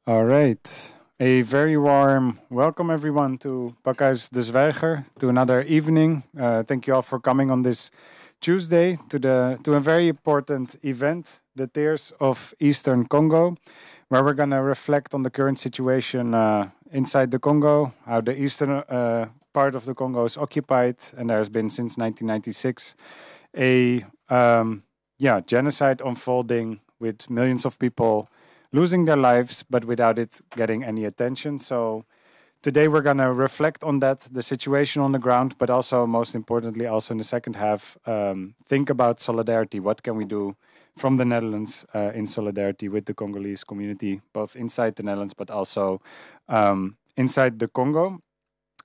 All right. A very warm welcome, everyone, to Pakhuis de Zwijger, to another evening. Thank you all for coming on this Tuesday to a very important event, the Tears of Eastern Congo, where we're going to reflect on the current situation inside the Congo, how the eastern part of the Congo is occupied, and there has been since 1996 a genocide unfolding with millions of people losing their lives, but without it getting any attention. So today we're going to reflect on that, the situation on the ground, but also, most importantly, also in the second half, think about solidarity. What can we do from the Netherlands in solidarity with the Congolese community, both inside the Netherlands, but also inside the Congo?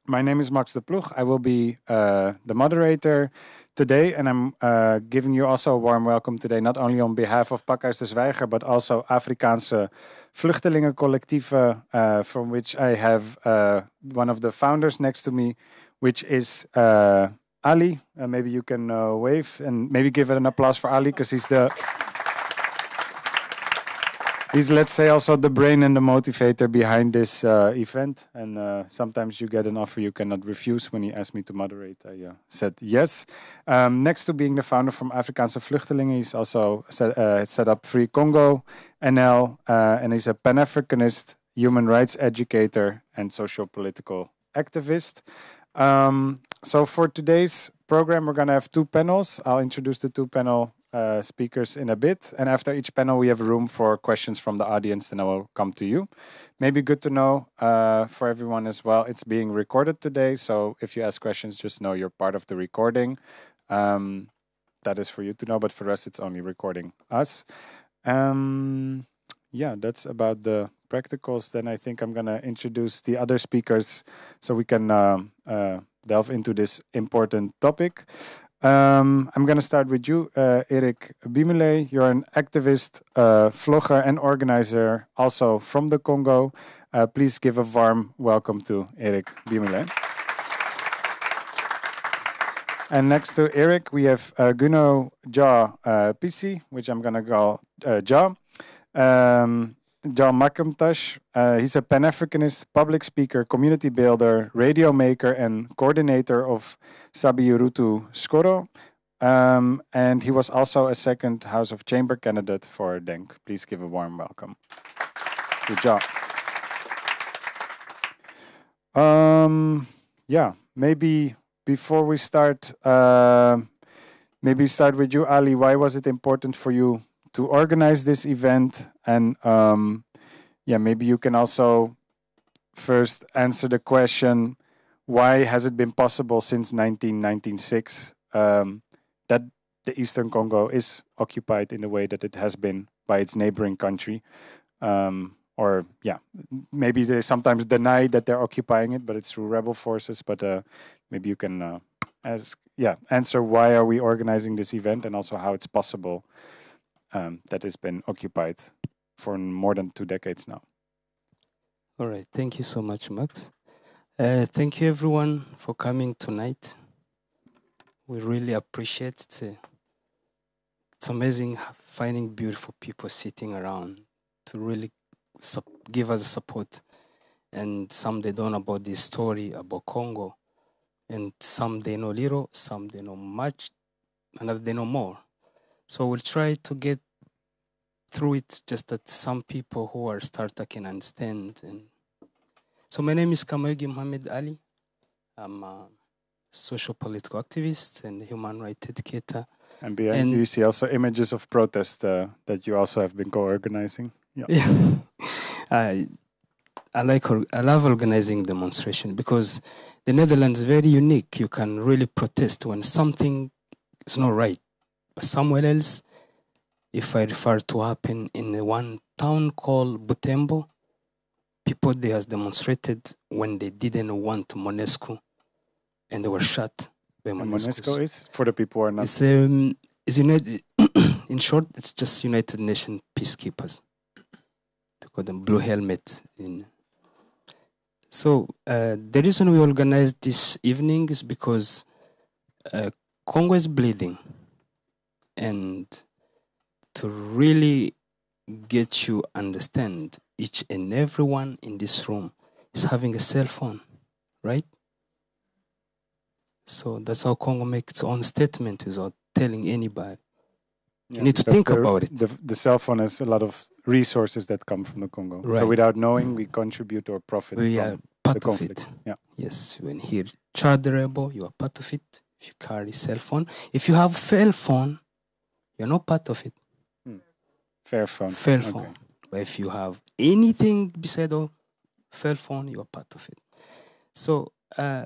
My name is Max de Ploeg. I will be the moderator today, and I'm giving you also a warm welcome today, not only on behalf of Pakhuis de Zwijger, but also Afrikaanse Vluchtelingencollectieven, from which I have one of the founders next to me, which is Ali. Maybe you can wave and maybe give it an applause for Ali, because he's, let's say, also the brain and the motivator behind this event. And sometimes you get an offer you cannot refuse. When he asked me to moderate, I said yes. Next to being the founder from Afrikaanse Vluchtelingen, he's also set up Free Congo NL, and he's a Pan-Africanist, human rights educator, and socio-political activist. So for today's program, we're going to have two panels. I'll introduce the two panel speakers in a bit, and after each panel we have room for questions from the audience, and I will come to you. Maybe good to know for everyone as well, it's being recorded today, so if you ask questions, just know you're part of the recording. That is for you to know, but for us it's only recording us. That's about the practicals. Then I think I'm gonna introduce the other speakers so we can delve into this important topic. I'm going to start with you, Erik Bimele. You're an activist, vlogger, and organizer, also from the Congo. Please give a warm welcome to Erik Bimele. And next to Erik, we have Guno Ja Pisi, which I'm going to call Ja. Ja Makamtash. He's a Pan-Africanist, public speaker, community builder, radio maker, and coordinator of Sabiurutu Skoro. And he was also a second House of Chamber candidate for DENK. Please give a warm welcome to Ja. Maybe before we start, maybe start with you, Ali. Why was it important for you to organize this event? And maybe you can also first answer the question, why has it been possible since 1996 that the Eastern Congo is occupied in the way that it has been by its neighboring country? Maybe they sometimes deny that they're occupying it, but it's through rebel forces. But maybe you can answer why are we organizing this event, and also how it's possible that it's been occupied for more than 2 decades now. All right. Thank you so much, Max. Thank you, everyone, for coming tonight. We really appreciate it. It's amazing finding beautiful people sitting around to really give us support. And some they don't know about this story about Congo. And some they know little, some they know much, and others they know more. So we'll try to get through it, just that some people who are starter can understand. And so my name is Kamayugi Mohamed Ali. I'm a social political activist and human rights educator. And behind you see also images of protest that you also have been co-organizing. Yeah. I love organizing demonstration, because the Netherlands is very unique. You can really protest when something is not right. But somewhere else, if I refer to happen in one town called Butembo, people there has demonstrated when they didn't want MONUSCO, and they were shot by MONUSCO. MONUSCO is, for the people who are not... It's United, in short, it's just United Nations peacekeepers. They call them blue helmets. So the reason we organized this evening is because Congo is bleeding. And to really get you understand, each and everyone in this room is having a cell phone, right? So that's how Congo makes its own statement without telling anybody. You need to think about it. The cell phone has a lot of resources that come from the Congo. Right. So without knowing, we contribute or profit We from are part the of conflict. it. Yeah. Yes, when here chargeable, you are part of it. If you carry cell phone, if you have cell phone, you're not part of it. Fair phone. Fair phone. But if you have anything beside of cell phone, you are part of it. So,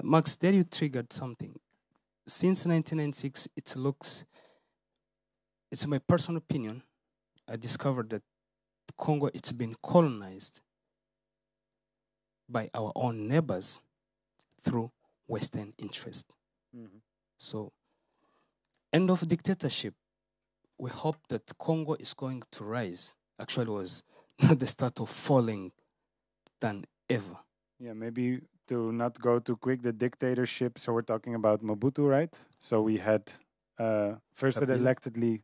Max, there you triggered something. Since 1996, it's my personal opinion, I discovered that Congo, it's been colonized by our own neighbors through Western interest. So, end of dictatorship, we hope that Congo is going to rise. Actually, was the start of falling than ever. Yeah, maybe to not go too quick, the dictatorship. So we're talking about Mobutu, right? So we had first an electedly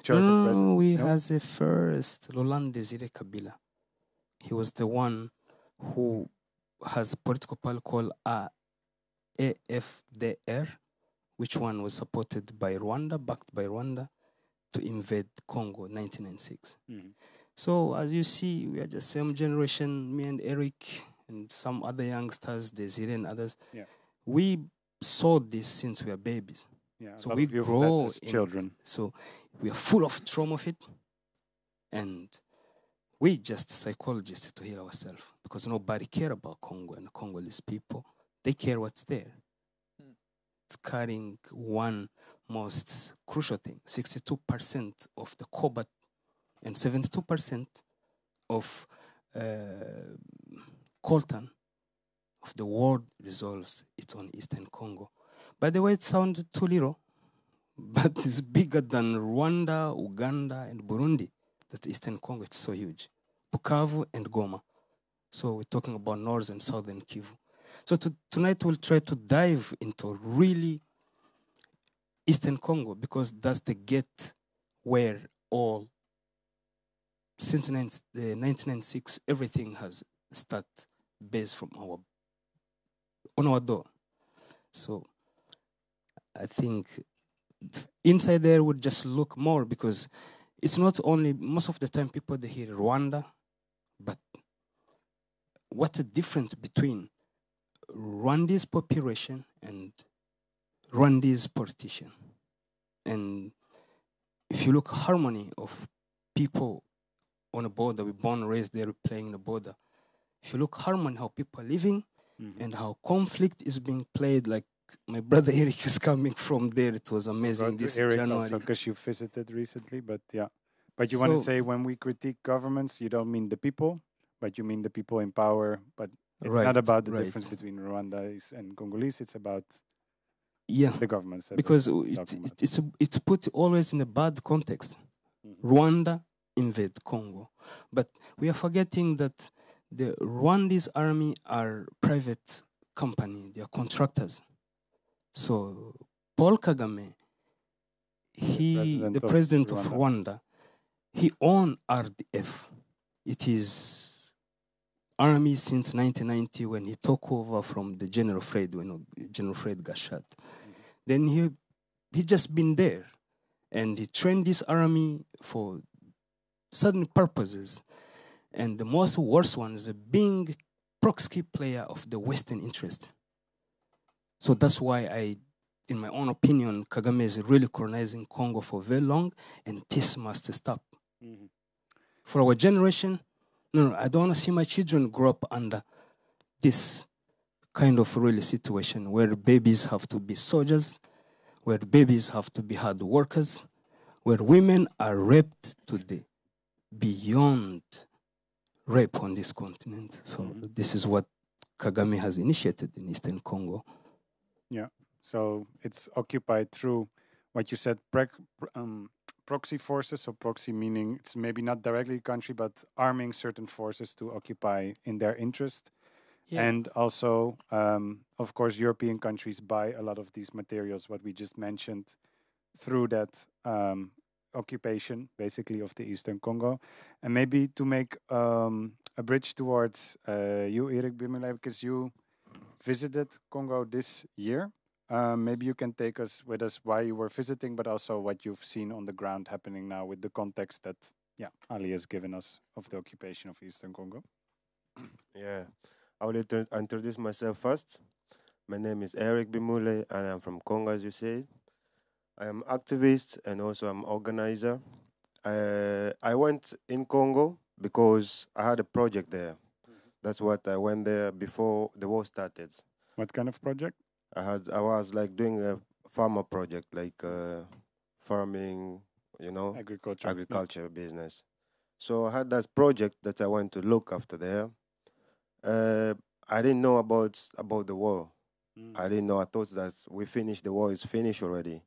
chosen president. We had the first Laurent Désiré Kabila. He was the one who has political party called AFDR, which one was supported by Rwanda, backed by Rwanda, to invade Congo in 1996. So as you see, we are the same generation, me and Eric and some other youngsters, Desiree and others. Yeah. We saw this since we were babies. Yeah, so we grow as children. So we are full of trauma of it. And we just psychologists to heal ourselves because nobody care about Congo and the Congolese people. They care what's there. It's carrying one most crucial thing. 62% of the cobalt and 72% of coltan of the world resolves. It's on Eastern Congo. By the way, it sounds too little, but it's bigger than Rwanda, Uganda, and Burundi. That's Eastern Congo. It's so huge. Bukavu and Goma. So we're talking about North and Southern Kivu. So tonight we'll try to dive into really Eastern Congo because that's the gate where all, since 1996, everything has started based from on our door. So I think inside there would just look more because it's not only, most of the time people, they hear Rwanda, but what's the difference between Rwanda's population and Rwanda's politician? And if you look harmony of people on a border, we born and raised there, playing the border. If you look harmony, how people are living and how conflict is being played, like my brother Eric is coming from there. It was amazing this Eric January. Also, because you visited recently, but yeah. But you want to say when we critique governments, you don't mean the people, but you mean the people in power. But it's not about the difference between Rwandese and Congolese. It's about the governments. Because it's put always in a bad context. Rwanda invade Congo. But we are forgetting that the Rwandese army are private company. They are contractors. So Paul Kagame, the president of Rwanda, he owned RDF. It is army since 1990 when he took over from the General Fred, when General Fred got shot. Then he just been there, and he trained this army for certain purposes. And the most worst one is being proxy player of the Western interest. So that's why in my own opinion, Kagame is really colonizing Congo for very long, and this must stop. For our generation, no, I don't want to see my children grow up under this kind of really situation where babies have to be soldiers, where babies have to be hard workers, where women are raped to the beyond rape on this continent. So this is what Kagame has initiated in Eastern Congo. Yeah. So it's occupied through what you said, proxy forces. So proxy meaning it's maybe not directly country, but arming certain forces to occupy in their interest. Yeah. And also, of course, European countries buy a lot of these materials, what we just mentioned, through that occupation, basically, of the Eastern Congo. And maybe to make a bridge towards you, Erik Bimele, because you visited Congo this year. Maybe you can take us with us why you were visiting, but also what you've seen on the ground happening now with the context that Ali has given us of the occupation of Eastern Congo. Yeah, I will introduce myself first. My name is Erik Bimule, and I'm from Congo, as you said. I am activist and also I'm organizer. I went in Congo because I had a project there. That's what I went there before the war started. What kind of project? I was like doing a farmer project, like farming, agriculture business. So I had that project that I went to look after there. I didn't know about the war. I didn't know. I thought that we finished, the war is finished already.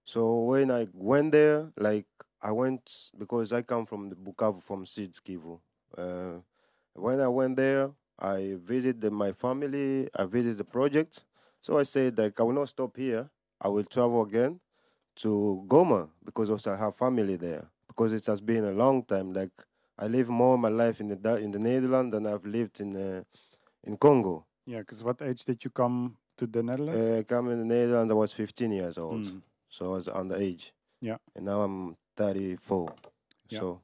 So when I went there, like I went because I come from the Bukavu, from Sud Kivu. When I went there, I visited my family. I visited the project. So I said, like, I will not stop here. I will travel again to Goma because also I have family there. Because it has been a long time. Like I live more of my life in the Netherlands than I've lived in Congo. Yeah, because what age did you come to the Netherlands? I came in the Netherlands. I was 15 years old, so I was underage. Yeah, and now I'm 34. So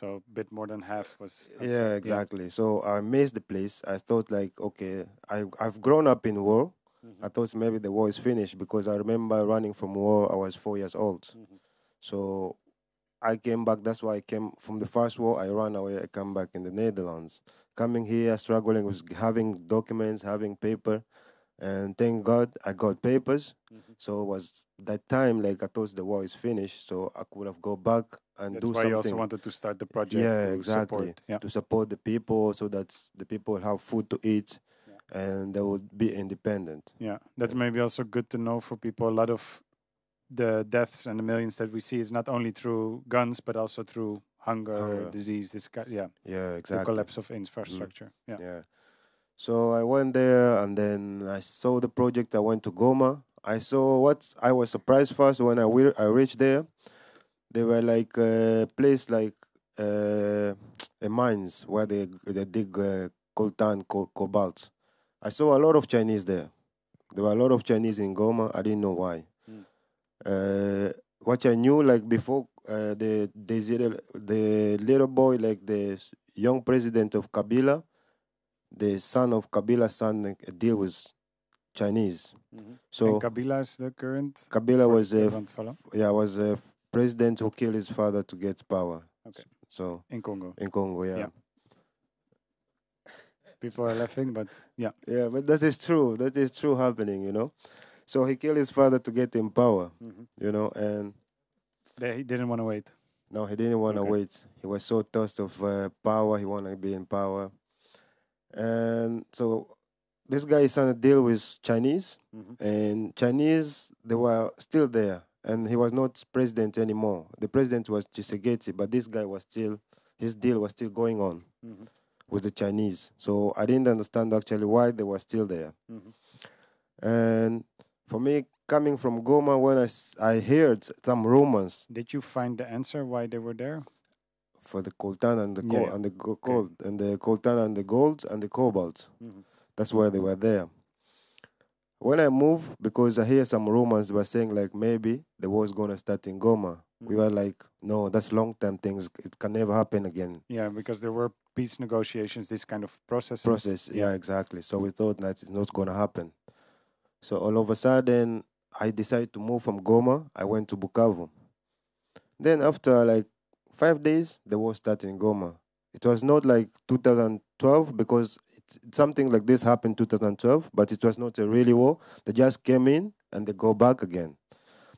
a bit more than half was outside. Yeah, exactly. Yeah. So I missed the place. I thought like, okay, I've grown up in war. I thought maybe the war is finished because I remember running from war. I was 4 years old. So I came back. That's why I came from the first war. I ran away. I come back in the Netherlands. Coming here, struggling with having documents, having paper. And thank God I got papers. So it was that time, like I thought the war is finished. So I could have go back and That's do why something. you also wanted to start the project. Yeah, to exactly. Support, to support the people so that the people have food to eat and they would be independent. Yeah, that's maybe also good to know for people. A lot of the deaths and the millions that we see is not only through guns, but also through hunger. Disease, yeah, exactly. The collapse of infrastructure. Yeah. So I went there and then I saw the project. I went to Goma. I saw what I was surprised first when I reached there. They were like a place like a mines where they dig coltan, cobalt. I saw a lot of Chinese there. There were a lot of Chinese in Goma. I didn't know why. What I knew, like before, the little boy, like the young president of Kabila, the son of Kabila's son, deal with Chinese. So and Kabila is the current. Kabila was a president who killed his father to get power. Okay. So in Congo. In Congo, yeah. People are laughing, but yeah. Yeah, but that is true. That is true happening, you know. So he killed his father to get in power, you know, and he didn't want to wait. No, he didn't want to wait. He was so thirsty of power. He wanted to be in power. And so this guy is trying to deal with Chinese, and Chinese, they were still there, and he was not president anymore. The president was Tshisekedi, but this guy was still, his deal was still going on with the Chinese. So I didn't understand actually why they were still there. And for me, coming from Goma, when I heard some rumors. Did you find the answer why they were there? For the coltan and the gold and the gold and the coltan and the gold and the cobalt. That's why they were there. When I moved, because I hear some rumors, they were saying like maybe the war is gonna start in Goma. We were like, no, that's long-term things. It can never happen again. Yeah, because there were peace negotiations, this kind of process. Yeah, exactly. So we thought that it's not gonna happen. So all of a sudden, I decided to move from Goma. I went to Bukavu. Then after like 5 days, the war started in Goma. It was not like 2012 because something like this happened 2012, but it was not a really war. They just came in and they go back again.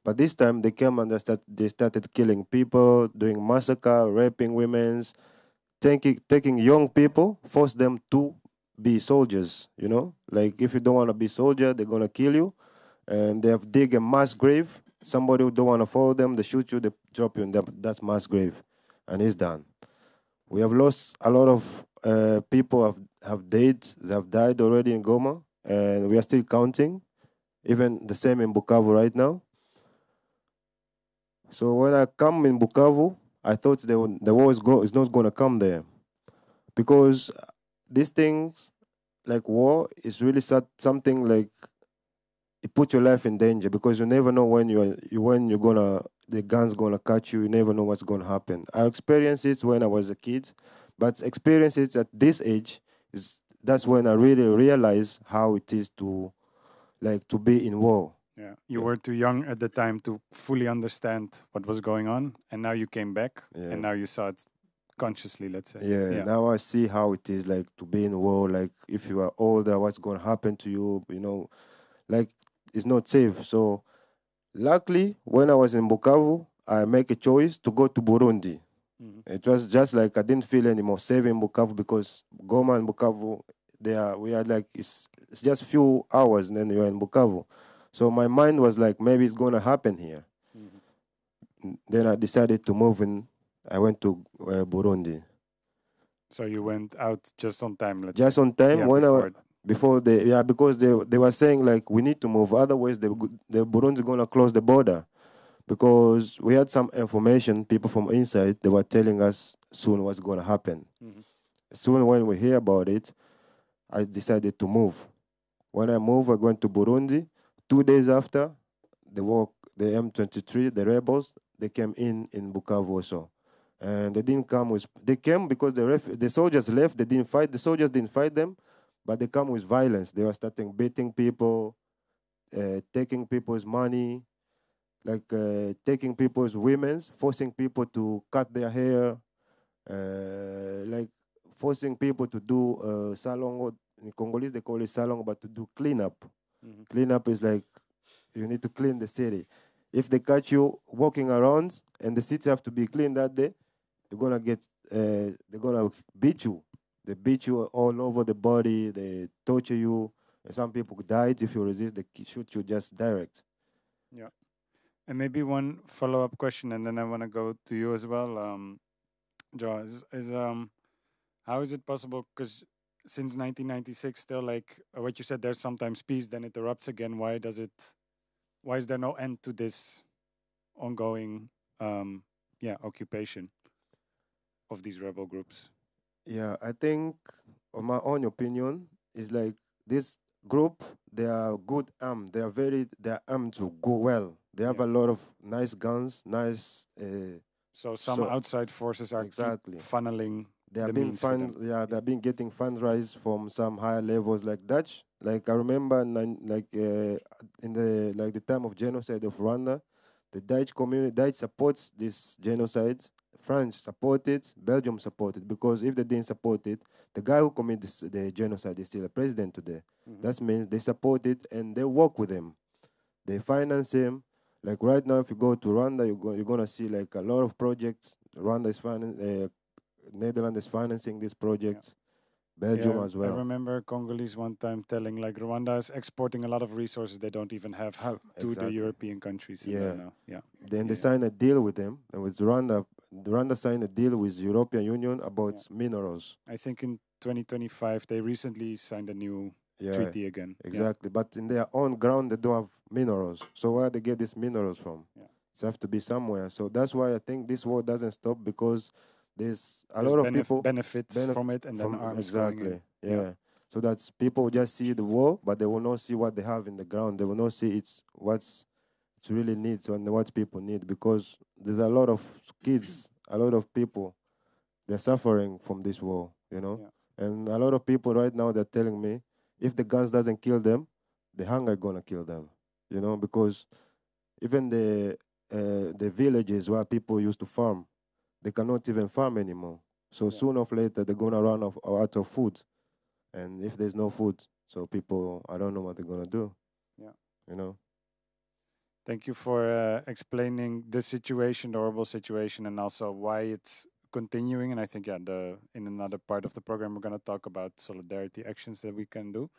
But this time they came and they started killing people, doing massacre, raping women, taking young people, force them to be soldiers, you know? Like if you don't want to be soldier, they're going to kill you. And they have dig a mass grave. Somebody who don't want to follow them, they shoot you, they drop you in that mass grave. And it's done. We have lost a lot of people have died already in Goma, and we are still counting. Even the same in Bukavu right now. So when I come in Bukavu, I thought the war is not going to come there. because these things like war is really something like it puts your life in danger because you never know when you're gonna the gun's gonna catch you. You never know what's gonna happen. I experienced it when I was a kid, but experience it at this age that's when I really realized how it is to be in war. Yeah, you were too young at the time to fully understand what was going on, and now you came back, and now you saw it consciously, let's say. Yeah, now I see how it is like to be in war. Like if you are older, what's going to happen to you? You know, like it's not safe. So, luckily, when I was in Bukavu, I make a choice to go to Burundi. It was just like I didn't feel any more safe in Bukavu because Goma and Bukavu, we are like it's just few hours, and then you're in Bukavu. So my mind was like, maybe it's going to happen here. Then I decided to move in. I went to Burundi. So you went out just on time, let's just say. on time Yeah, before they because they were saying like we need to move, otherwise the Burundi gonna close the border, because we had some information, people from inside, they were telling us soon what's gonna happen. Soon when we hear about it, I decided to move. When I moved, I went to Burundi. 2 days after the M23, the rebels, they came in Bukavu also. And they didn't come with, they came because the soldiers left, they didn't fight, the soldiers didn't fight them, but they come with violence. They were starting beating people, taking people's money, like taking people's women's, forcing people to cut their hair, like forcing people to do salon. In Congolese, they call it salon, but to do cleanup. Cleanup is like you need to clean the city. If they catch you walking around and the city have to be clean that day, they're gonna beat you. They beat you all over the body. They torture you. And some people died if you resist. They shoot you just direct. Yeah. And maybe one follow-up question, and then I want to go to you as well, Joe. How is it possible? Because since 1996, still like what you said, there's sometimes peace, then it erupts again. Why is there no end to this ongoing, occupation of these rebel groups? Yeah, I think, on my own opinion, is like this group. They are good armed. They are armed to go well. They have a lot of nice guns, nice. So some outside forces are exactly funneling. They have been they've been getting fundraise from some higher levels like Dutch. Like I remember, in the time of genocide of Rwanda, the Dutch supports this genocide. France supported, Belgium supported, because if they didn't support it, the guy who committed the genocide is still a president today. That means they support it and they work with him. They finance him. Like right now, if you go to Rwanda, you're gonna see like a lot of projects. Rwanda is Netherlands is financing these projects. Belgium as well. I remember Congolese one time telling like Rwanda is exporting a lot of resources they don't even have to the European countries. Then they signed a deal with them, and with Rwanda signed a deal with European Union about minerals. I think in 2025 they recently signed a new treaty again. Exactly, but in their own ground they don't have minerals. So where they get these minerals from? It have to be somewhere. So that's why I think this war doesn't stop, because there's a lot of people benefits from it, and then arms going in. So that's people just see the war, but they will not see what they have in the ground. They will not see what's it really needs and what people need, because there's a lot of kids, a lot of people, they're suffering from this war, and a lot of people right now, they're telling me if the guns doesn't kill them, the hunger gonna kill them, because even the villages where people used to farm, they cannot even farm anymore. So sooner or later, they're going to run out of food. And if there's no food, so people, I don't know what they're going to do. Thank you for explaining the situation, the horrible situation, and also why it's continuing. And I think, in another part of the program, we're going to talk about solidarity actions that we can do.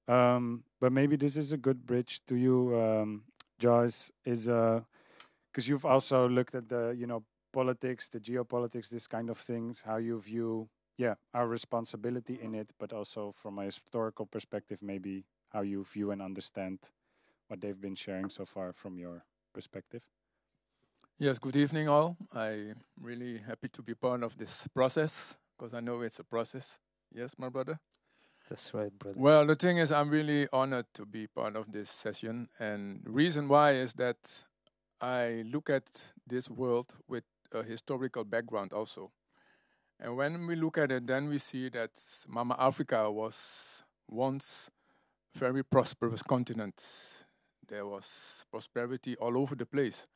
But maybe this is a good bridge to you, Joyce, because you've also looked at the, politics, the geopolitics, this kind of things, how you view, our responsibility in it, but also from a historical perspective, maybe how you view and understand what they've been sharing so far from your perspective. Yes, good evening all. I'm really happy to be part of this process because I know it's a process. Yes, my brother? That's right, brother. Well, the thing is, I'm really honored to be part of this session. And the reason why is that I look at this world with a historical background also. And when we look at it, then we see that Mama Africa was once a very prosperous continent. There was prosperity all over the place.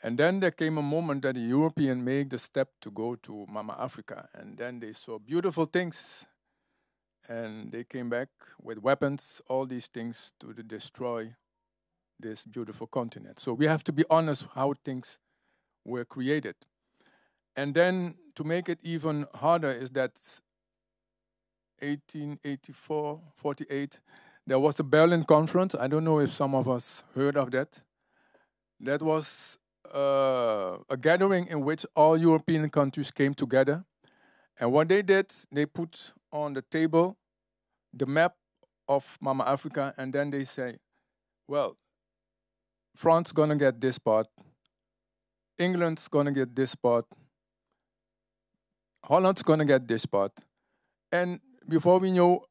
And then there came a moment that the European made the step to go to Mama Africa. And then they saw beautiful things. And they came back with weapons, all these things to destroy this beautiful continent. So we have to be honest how things were created. And then to make it even harder is that 1884, 48, there was the Berlin Conference. I don't know if some of us heard of that. That was a gathering in which all European countries came together. And what they did, they put on the table the map of Mama Africa, and then they say, well, France gonna get this part, England's gonna get this part, Holland's gonna get this part. And before we know,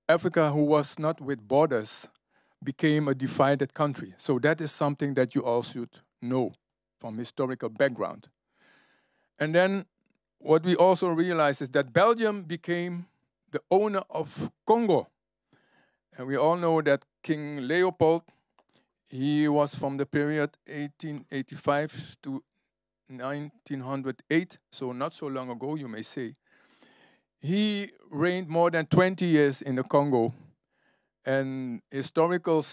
Africa, who was not with borders, became a divided country. So that is something that you all should know from historical background. And then what we also realize is that Belgium became the owner of Congo. And we all know that King Leopold, he was from the period 1885 to 1908, so not so long ago, you may say. He reigned more than 20 years in the Congo. And historical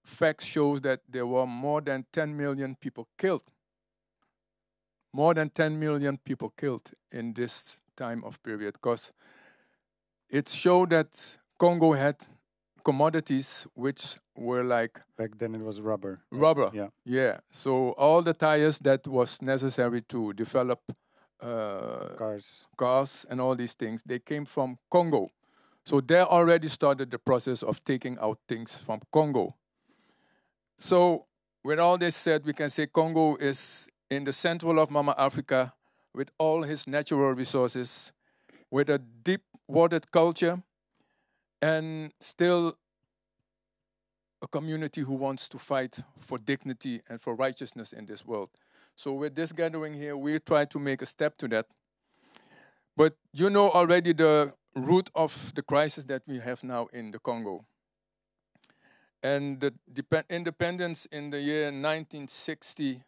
facts shows that there were more than 10 million people killed. More than 10 million people killed in this time of period, because it showed that Congo had commodities which were like... Back then it was rubber. Rubber, Yeah. yeah. So all the tires that was necessary to develop cars and all these things, they came from Congo. So there already started the process of taking out things from Congo. So with all this said, we can say Congo is in the central of Mama Africa with all his natural resources, with a deep-watered culture, and still a community who wants to fight for dignity and for righteousness in this world. So with this gathering here, we try to make a step to that. But you know already the root of the crisis that we have now in the Congo. And the independence in the year 1960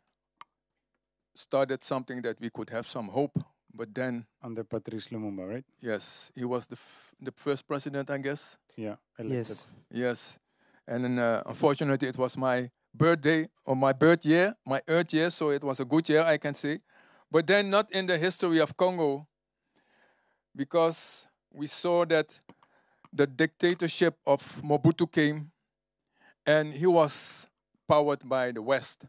started something that we could have some hope, but then... Under Patrice Lumumba, right? Yes, he was the first president, I guess. Yeah, elected. Yes. Yes. And then, unfortunately, it was my birthday, or my birth year, my earth year, so it was a good year, I can say. But then not in the history of Congo, because we saw that the dictatorship of Mobutu came, and he was powered by the West.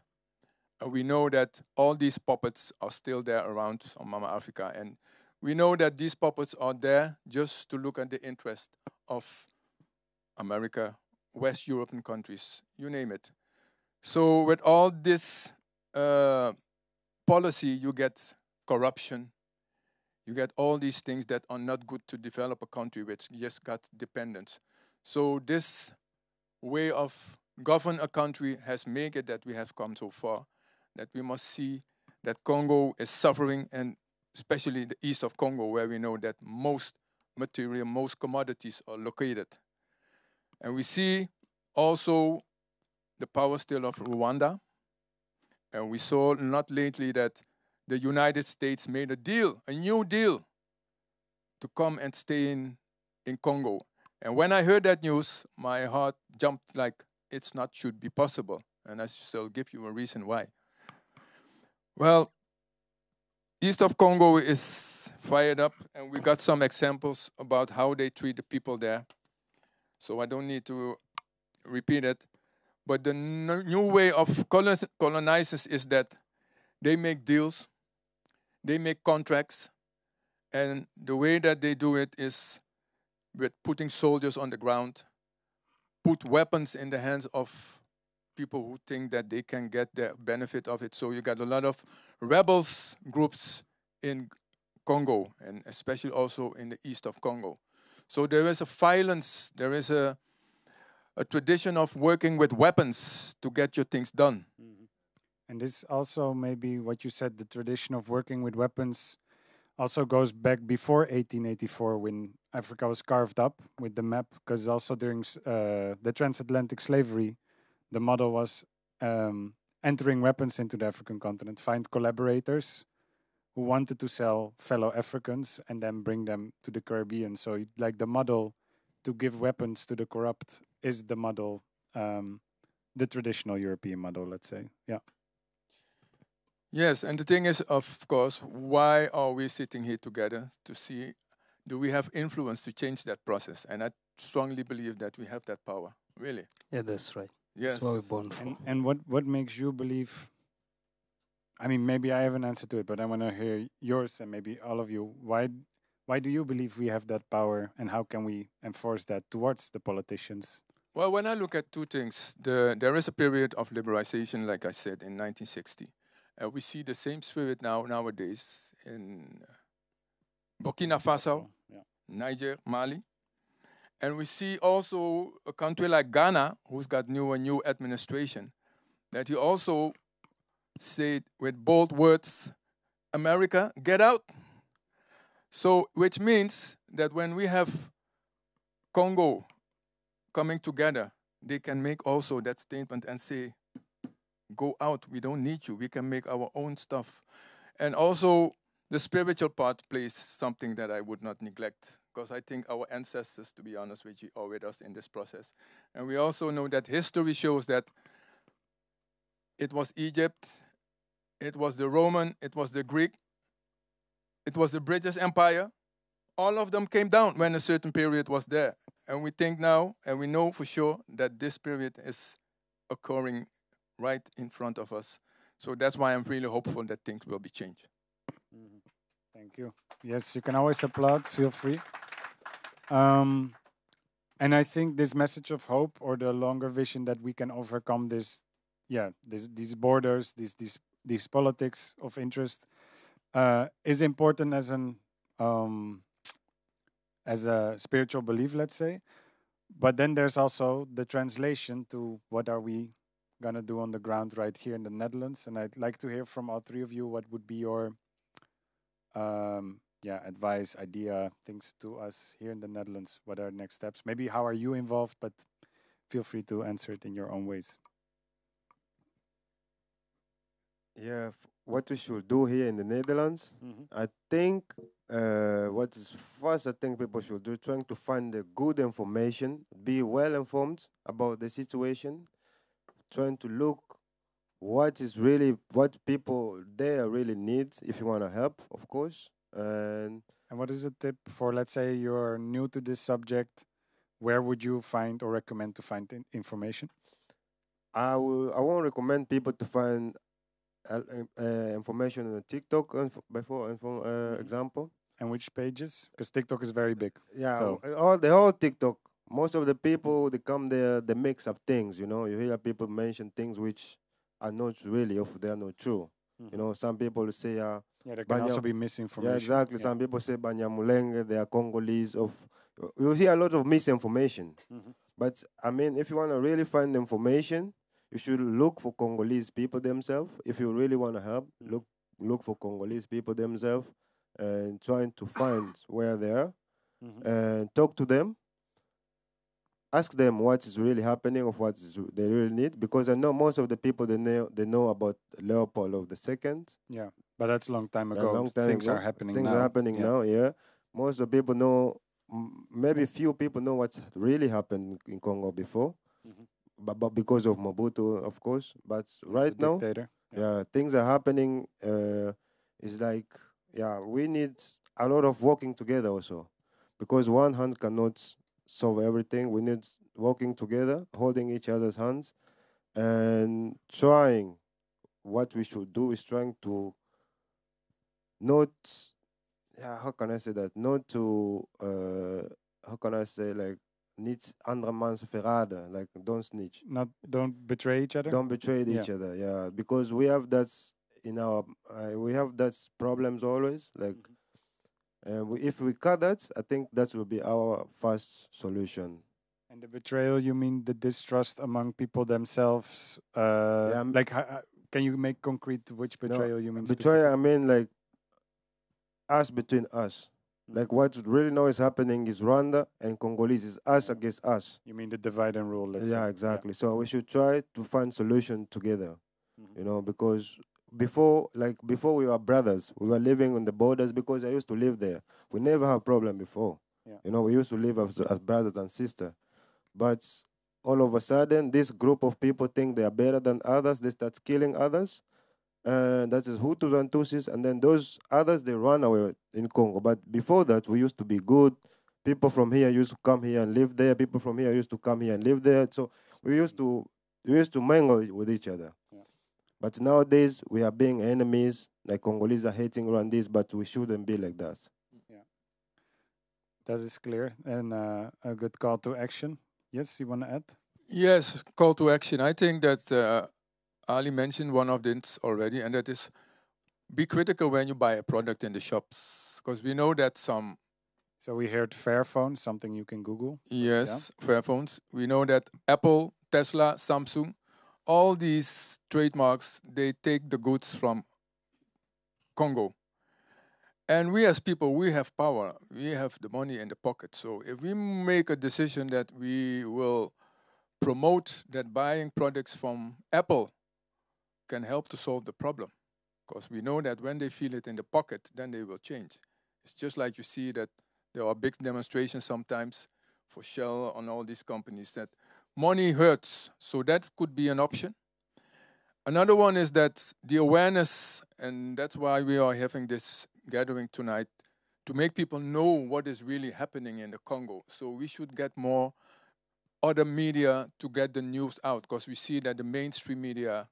We know that all these puppets are still there around on Mama Africa, and we know that these puppets are there just to look at the interest of America, West European countries, you name it. So with all this policy, you get corruption, you get all these things that are not good to develop a country which just got dependence. So this way of govern a country has made it that we have come so far, that we must see that Congo is suffering, and especially the east of Congo, where we know that most material, most commodities are located. And we see also the power still of Rwanda. And we saw not lately that the United States made a deal, a new deal, to come and stay in Congo. And when I heard that news, my heart jumped like it's not should be possible. And I shall give you a reason why. Well, east of Congo is fired up, and we got some examples about how they treat the people there. So I don't need to repeat it. But the new way of colonizers is that they make deals, they make contracts, and the way that they do it is with putting soldiers on the ground, put weapons in the hands of people who think that they can get the benefit of it. So you got a lot of rebels groups in Congo, and especially also in the east of Congo. So there is a violence, there is a tradition of working with weapons to get your things done. And this also maybe what you said, the tradition of working with weapons also goes back before 1884 when Africa was carved up with the map, because also during the transatlantic slavery, the model was entering weapons into the African continent, find collaborators who wanted to sell fellow Africans and then bring them to the Caribbean. So like the model to give weapons to the corrupt is the model, the traditional European model, let's say. Yeah. Yes, and the thing is, of course, why are we sitting here together to see, do we have influence to change that process? And I strongly believe that we have that power, really. Yeah, that's right. Yes. That's what we're born for. And what makes you believe? I mean, maybe I have an answer to it, but I want to hear yours and maybe all of you. Why do you believe we have that power, and how can we enforce that towards the politicians? Well, when I look at two things, there is a period of liberalization, like I said, in 1960. We see the same spirit nowadays in Burkina Faso, Niger, Mali. And we see also a country like Ghana, who's got a new administration, that you also say with bold words, America, get out. So, which means that when we have Congo coming together, they can make also that statement and say, go out, we don't need you, we can make our own stuff. And also, the spiritual part plays something that I would not neglect, because I think our ancestors, to be honest with you, are with us in this process. And we also know that history shows that it was Egypt, it was the Roman, it was the Greek, it was the British Empire. All of them came down when a certain period was there. And we think now, and we know for sure, that this period is occurring right in front of us. So that's why I'm really hopeful that things will be changed. Thank you. Yes, you can always applaud, feel free. And I think this message of hope, or the longer vision that we can overcome these borders, these politics of interest, is important as a spiritual belief, let's say. But then there's also the translation to what are we gonna do on the ground right here in the Netherlands. And I'd like to hear from all three of you what would be your advice, idea, things to us here in the Netherlands. What are next steps? Maybe how are you involved, but feel free to answer it in your own ways. Yeah, what we should do here in the Netherlands, I think what is first I think people should do, trying to find the good information, be well informed about the situation, trying to look what people there really need if you want to help, of course. And what is a tip for, let's say, you're new to this subject? Where would you find or recommend to find information? I won't recommend people to find information on TikTok, example. And which pages? Because TikTok is very big. Yeah, so. the whole TikTok. Most of the people, they come there, they mix up things, you know. You hear people mention things which are not really, or they are not true. You know, some people say... there can also be misinformation. Yeah, exactly. Some people say Banyamulenge, they are Congolese. You hear a lot of misinformation. But, I mean, if you want to really find information, you should look for Congolese people themselves. If you really want to help, look for Congolese people themselves and trying to find where they are and talk to them. Ask them what is really happening or what they really need, because I know most of the people they know about Leopold of II. Yeah, but that's a long time ago. Things are happening now. Things are happening now, yeah. Most of the people know, maybe few people know what's really happened in Congo before, but because of Mobutu, of course. But right now, things are happening. It's like, we need a lot of working together also, because one hand cannot solve everything. We need working together, holding each other's hands, and trying. What we should do is trying to not, how can I say that? Not to, how can I say, like, niet andermans verraden, like, don't snitch. Don't betray each other? Don't betray each other, yeah. Because we have that in our, we have that problems always, like, And if we cut that, I think that will be our first solution. And the betrayal, you mean the distrust among people themselves? Like, can you make concrete which betrayal you mean? Betrayal, I mean like us between us. Like what really now is happening is Rwanda and Congolese is us against us. You mean the divide and rule? Let's say. Exactly. So we should try to find solution together. You know, because before we were brothers, we were living on the borders because I used to live there. We never had problem before. Yeah. You know, we used to live as brothers and sisters. But all of a sudden, this group of people think they are better than others. They start killing others. That is Hutus and Tutsis. And then those others, they run away in Congo. But before that, we used to be good. People from here used to come here and live there. People from here used to come here and live there. So we used to mingle with each other. Yeah. But nowadays, we are being enemies. Like Congolese are hating Rwandese, but we shouldn't be like that. Yeah, that is clear. And a good call to action. Yes, you want to add? Yes, call to action. I think that Ali mentioned one of these already, and that is be critical when you buy a product in the shops. Because we know that some... So we heard Fairphone, something you can Google. Yes, Fairphones. We know that Apple, Tesla, Samsung, all these trademarks, they take the goods from Congo. And we as people, we have power. We have the money in the pocket. So if we make a decision that we will promote that buying products from Apple can help to solve the problem. Because we know that when they feel it in the pocket, then they will change. It's just like you see that there are big demonstrations sometimes for Shell and all these companies that money hurts. So that could be an option. Another one is that the awareness, and that's why we are having this gathering tonight, to make people know what is really happening in the Congo. So we should get more other media to get the news out, because we see that the mainstream media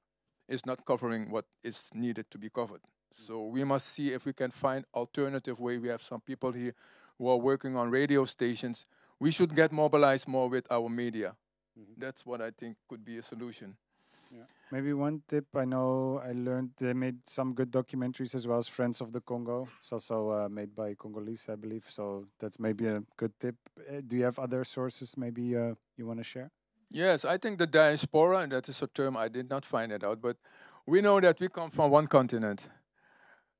is not covering what is needed to be covered. So we must see if we can find alternative way. We have some people here who are working on radio stations. We should get mobilized more with our media. That's what I think could be a solution. Yeah. Maybe one tip, I know I learned they made some good documentaries as well as Friends of the Congo. It's also made by Congolese, I believe. So that's maybe a good tip. Do you have other sources maybe you want to share? Yes, I think the diaspora, and that is a term, I did not find it out, but we know that we come from one continent.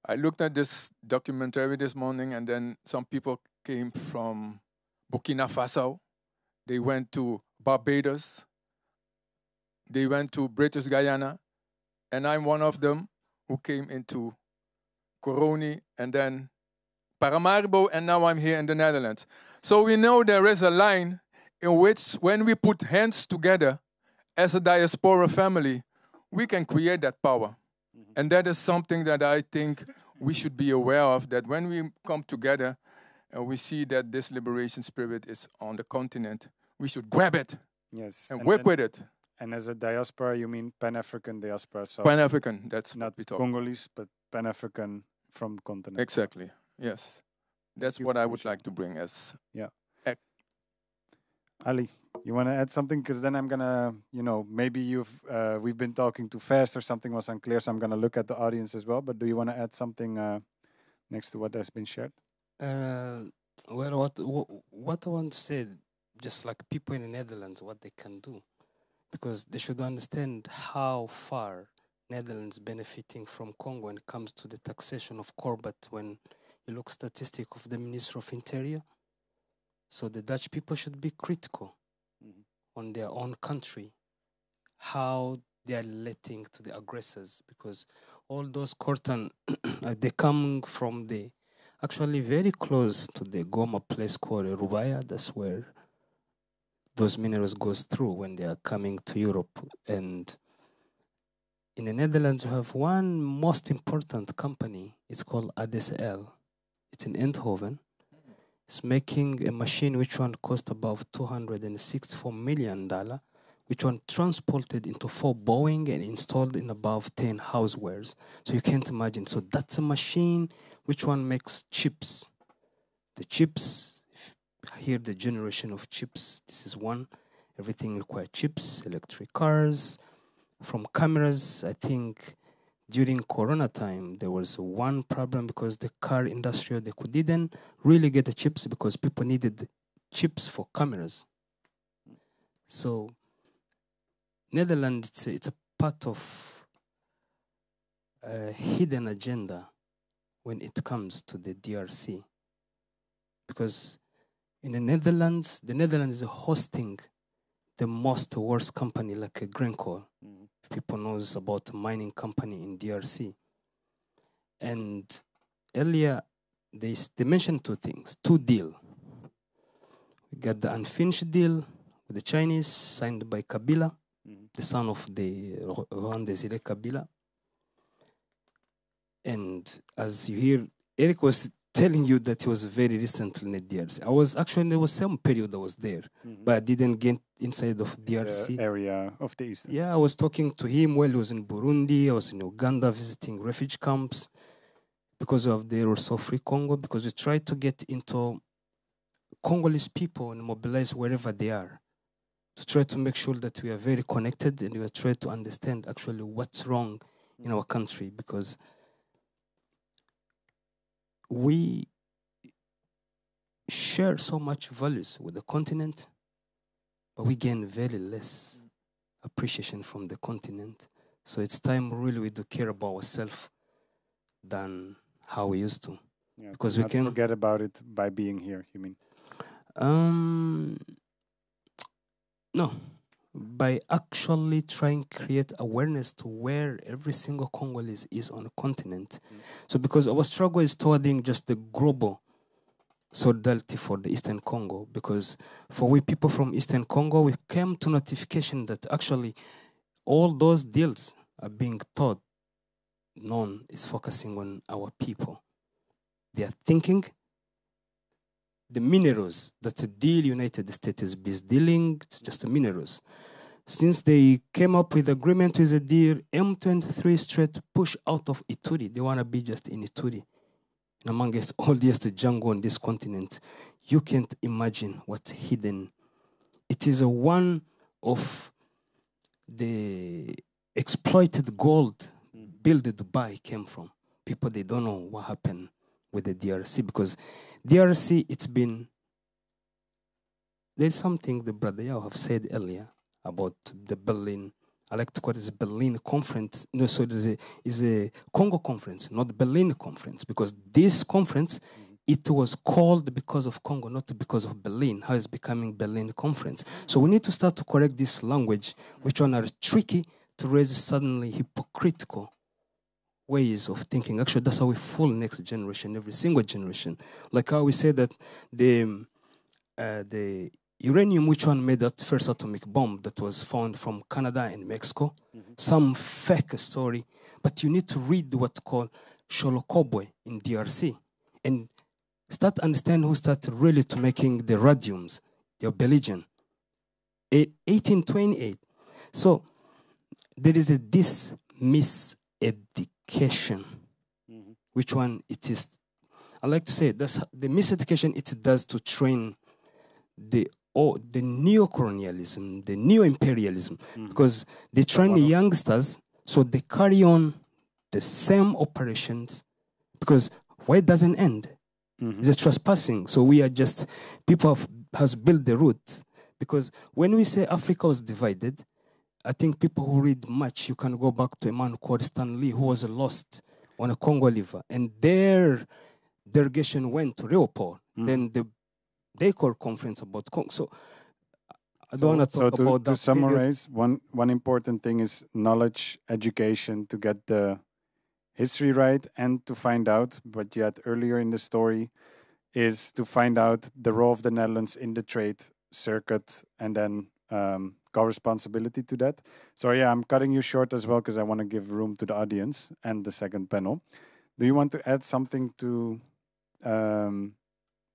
I looked at this documentary this morning, and then some people came from Burkina Faso. They went to Barbados. They went to British Guyana. And I'm one of them who came into Coroni and then Paramaribo, and now I'm here in the Netherlands. So we know there is a line in which when we put hands together as a diaspora family, we can create that power. And that is something that I think we should be aware of, that when we come together and we see that this liberation spirit is on the continent, we should grab it. Yes. And work with it. And as a diaspora, you mean Pan-African diaspora? So Pan-African, that's not what we talk. Congolese, but Pan-African from continent. Exactly, yes. That's what I would like to bring as... Yeah. Ali, you want to add something? Because then I'm going to, maybe we've been talking too fast or something was unclear, so I'm going to look at the audience as well. But do you want to add something next to what has been shared? Well, what I want to say, just like people in the Netherlands, what they can do, because they should understand how far Netherlands benefiting from Congo when it comes to the taxation of corporate. When you look statistic of the Minister of Interior, so the Dutch people should be critical on their own country, how they are letting to the aggressors, because all those curtain they come from the actually very close to the Goma place called Rubaya. That's where those minerals goes through when they are coming to Europe. And in the Netherlands, we have one most important company. It's called ADSL. It's in Eindhoven. It's making a machine which one cost about $264 million, which one transported into 4 Boeing and installed in above 10 housewares. So you can't imagine. So that's a machine which one makes chips. The chips, here the generation of chips, this is one. Everything requires chips, electric cars. From cameras, I think during Corona time, there was one problem because the car industry, didn't really get the chips because people needed chips for cameras. So Netherlands, it's a part of a hidden agenda when it comes to the DRC. Because in the Netherlands is hosting the most worst company like a Glencore. People knows about mining company in DRC. And earlier, they mentioned two deals. We got the unfinished deal with the Chinese signed by Kabila, the son of the Laurent Désiré Kabila. And as you hear, Eric was telling you that he was very recently in the DRC. I was actually, there was some period I was there, but I didn't get inside of DRC. The area of the Eastern. Yeah, I was talking to him while he was in Burundi. I was in Uganda visiting refugee camps because of the also Free Congo, because we try to get into Congolese people and mobilize wherever they are to try to make sure that we are very connected and we are trying to understand actually what's wrong in our country, because we share so much values with the continent, but we gain very less appreciation from the continent. So it's time really we do care about ourselves than how we used to. Yeah, because we can forget about it by being here, you mean? No, by actually trying to create awareness to where every single Congolese is on the continent. So because our struggle is towards just the global solidarity for the Eastern Congo, because for we people from Eastern Congo, we came to notification that actually all those deals are being taught, none is focusing on our people. They are thinking the minerals that the deal United States is dealing, it's just the minerals. Since they came up with agreement with the deal, M23 straight push out of Ituri. They want to be just in Ituri. And amongst all this the jungle on this continent, you can't imagine what's hidden. It is one of the exploited gold built Dubai came from. People, they don't know what happened with the DRC, because DRC, there's something the brother Yao have said earlier about the Berlin, I like to call it the Berlin conference. No, so it's a Congo conference, not the Berlin conference, because this conference, it was called because of Congo, not because of Berlin, how it's becoming Berlin conference. So we need to start to correct this language, which one are tricky to raise suddenly hypocritical ways of thinking. Actually, that's how we fool next generation, every single generation. Like how we say that the uranium, which one made that first atomic bomb that was found from Canada and Mexico, some fake story, but you need to read what's called Sholokobwe in DRC and start understand who started really to making the radiums, the Belgian, 1828. So there is this miseducation. Which one it is? I like to say that's the miseducation it does to train the neo-colonialism, the neo-imperialism, because they train the youngsters so they carry on the same operations, because why it doesn't end? It's a trespassing. So we are just, people has built the roots, because when we say Africa was divided, I think people who read much, you can go back to a man called Stan Lee, who was lost on a Congo River, and their delegation went to Leopold. Then they called conference about Congo. So I don't want to talk about that. To summarize, one important thing is knowledge, education, to get the history right, and to find out what you had earlier in the story is to find out the role of the Netherlands in the trade circuit, and then co-responsibility to that. So yeah, I'm cutting you short as well because I want to give room to the audience and the second panel. Do you want to add something to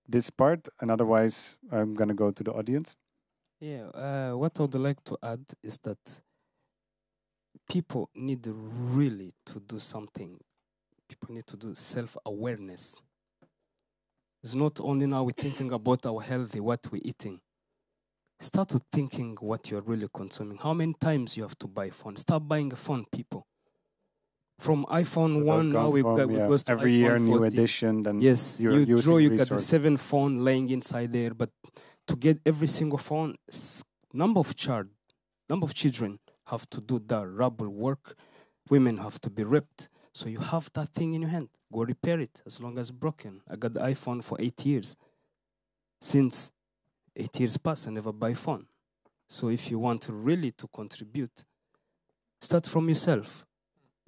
this part? And otherwise, I'm going to go to the audience. Yeah, what I would like to add is that people need really to do something. People need to do self-awareness. It's not only now we're thinking about our health, what we're eating. Start to thinking what you're really consuming. How many times you have to buy phone? Start buying a phone, people. From iPhone So those 1, now come we from, goes to every iPhone year, new 14. edition. Then Yes, you're you draw, using you got the resources. 7 phone laying inside there, but to get every single phone, number of children have to do the rubble work. Women have to be ripped. So you have that thing in your hand. Go repair it as long as broken. I got the iPhone for 8 years. Since 8 years passed, I never buy phone. So if you want to really to contribute, start from yourself.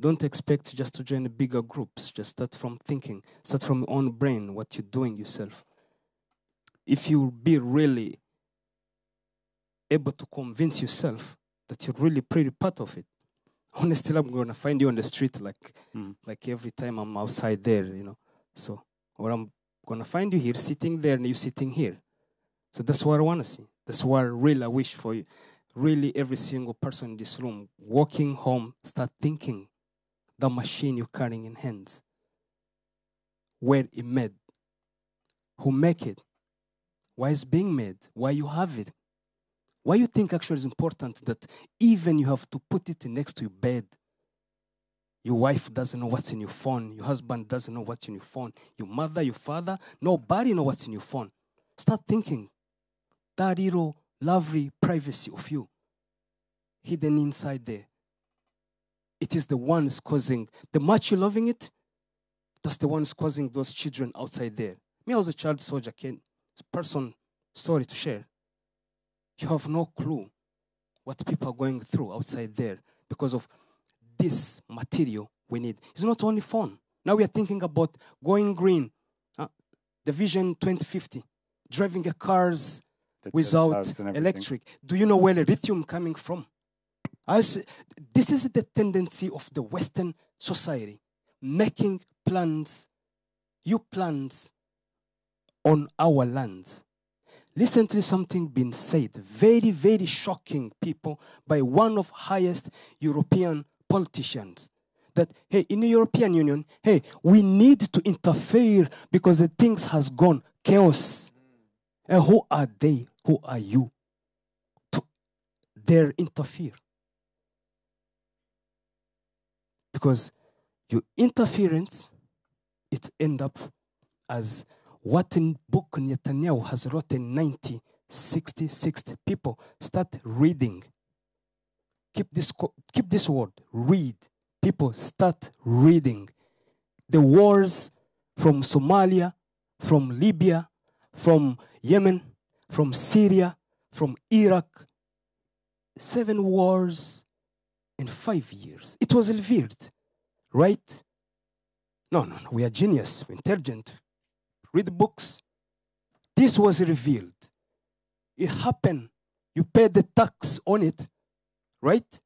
Don't expect just to join the bigger groups. Just start from thinking. Start from your own brain, what you're doing yourself. If you be really able to convince yourself that you're really pretty part of it, honestly, I'm going to find you on the street like every time I'm outside there, So, or I'm going to find you here, sitting there, and you sitting here. So that's what I want to see. That's what I wish for you. Really, every single person in this room, walking home, start thinking the machine you're carrying in hands, where it made, who make it, why it's being made, why you have it, why you think actually is important that even you have to put it next to your bed. Your wife doesn't know what's in your phone. Your husband doesn't know what's in your phone. Your mother, your father, nobody knows what's in your phone. Start thinking that little lovely privacy of you hidden inside there. It is the ones causing, the much you're loving it, that's the ones causing those children outside there. Me, I was a child soldier, person story to share. You have no clue what people are going through outside there because of this material we need. It's not only phone. Now we are thinking about going green, the Vision 2050, driving a cars without electric. Do you know where the lithium coming from? This is the tendency of the Western society, making plans on our lands. Recently, something been said, very, very shocking, people, by one of highest European politicians. That, hey, in the European Union, hey, we need to interfere because the things has gone chaos. And who are they? Who are you to dare interfere? Because your interference, it end up as what in book Netanyahu has written 66 people. Start reading. Keep this word, read. People start reading. The wars from Somalia, from Libya, from Yemen, from Syria, from Iraq. 7 wars in 5 years. It was revealed, right? No. We are genius, we're intelligent. Read books. This was revealed. It happened. You paid the tax on it, right?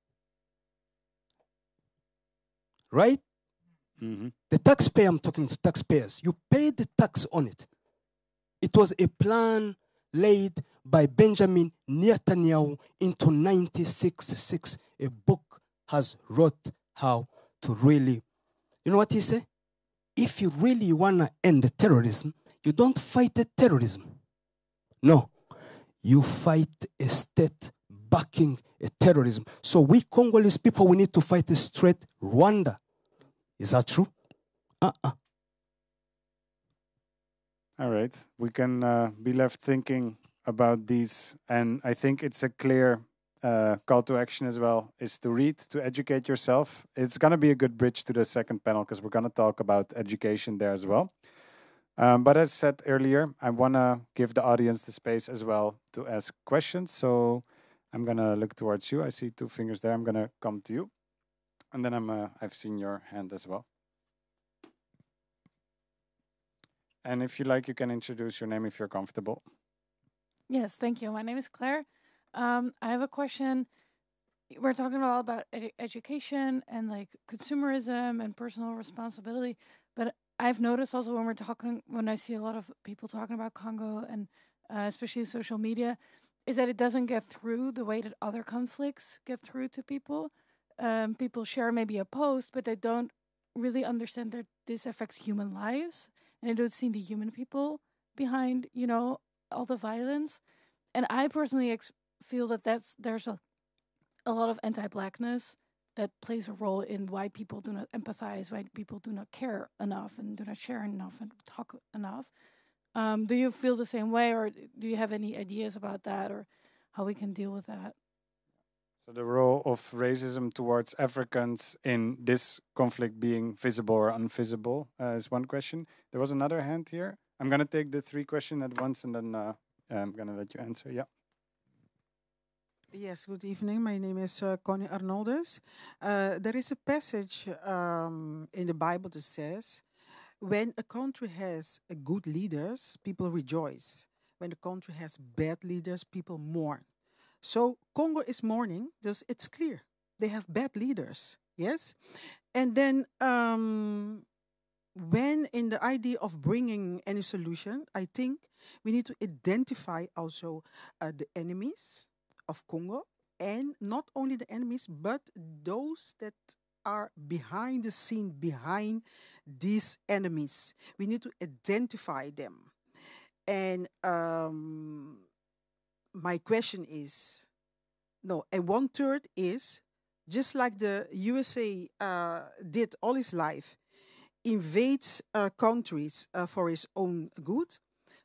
Right? Mm-hmm. The taxpayer, I'm talking to taxpayers. You paid the tax on it. It was a plan laid by Benjamin Netanyahu into 1966. A book has wrote how to really, you know what he said? If you really want to end the terrorism, you don't fight the terrorism. No, you fight a state backing a terrorism. So we Congolese people, we need to fight a straight Rwanda. Is that true? All right. We can be left thinking about these. And I think it's a clear call to action as well, is to read, to educate yourself. It's going to be a good bridge to the second panel because we're going to talk about education there as well. But as said earlier, I want to give the audience the space as well to ask questions. So I'm going to look towards you. I see 2 fingers there. I'm going to come to you. And then I've seen your hand as well. And if you like, you can introduce your name if you're comfortable. Yes, thank you. My name is Claire. I have a question. We're talking a lot about education and like consumerism and personal responsibility, but I've noticed also when I see a lot of people talking about Congo and especially social media, is that it doesn't get through the way that other conflicts get through to people. People share maybe a post, but they don't really understand that this affects human lives, and they don't see the human people behind, all the violence. And I personally feel that there's a lot of anti-blackness that plays a role in why people do not empathize, why people do not care enough and do not share enough and talk enough. Do you feel the same way, or do you have any ideas about that, or how we can deal with that? So the role of racism towards Africans in this conflict being visible or invisible is one question. There was another hand here. I'm going to take the 3 questions at once and then I'm going to let you answer. Yeah. Yes, good evening. My name is Connie Arnoldus. There is a passage in the Bible that says, when a country has good leaders, people rejoice. When the country has bad leaders, people mourn. So Congo is mourning, just it's clear. They have bad leaders, yes? And then when in the idea of bringing any solution, I think we need to identify also the enemies of Congo, and not only the enemies, but those that are behind the scene, behind these enemies. We need to identify them. And my question is, no, and 1/3 is, just like the USA did all his life, invades countries for his own good.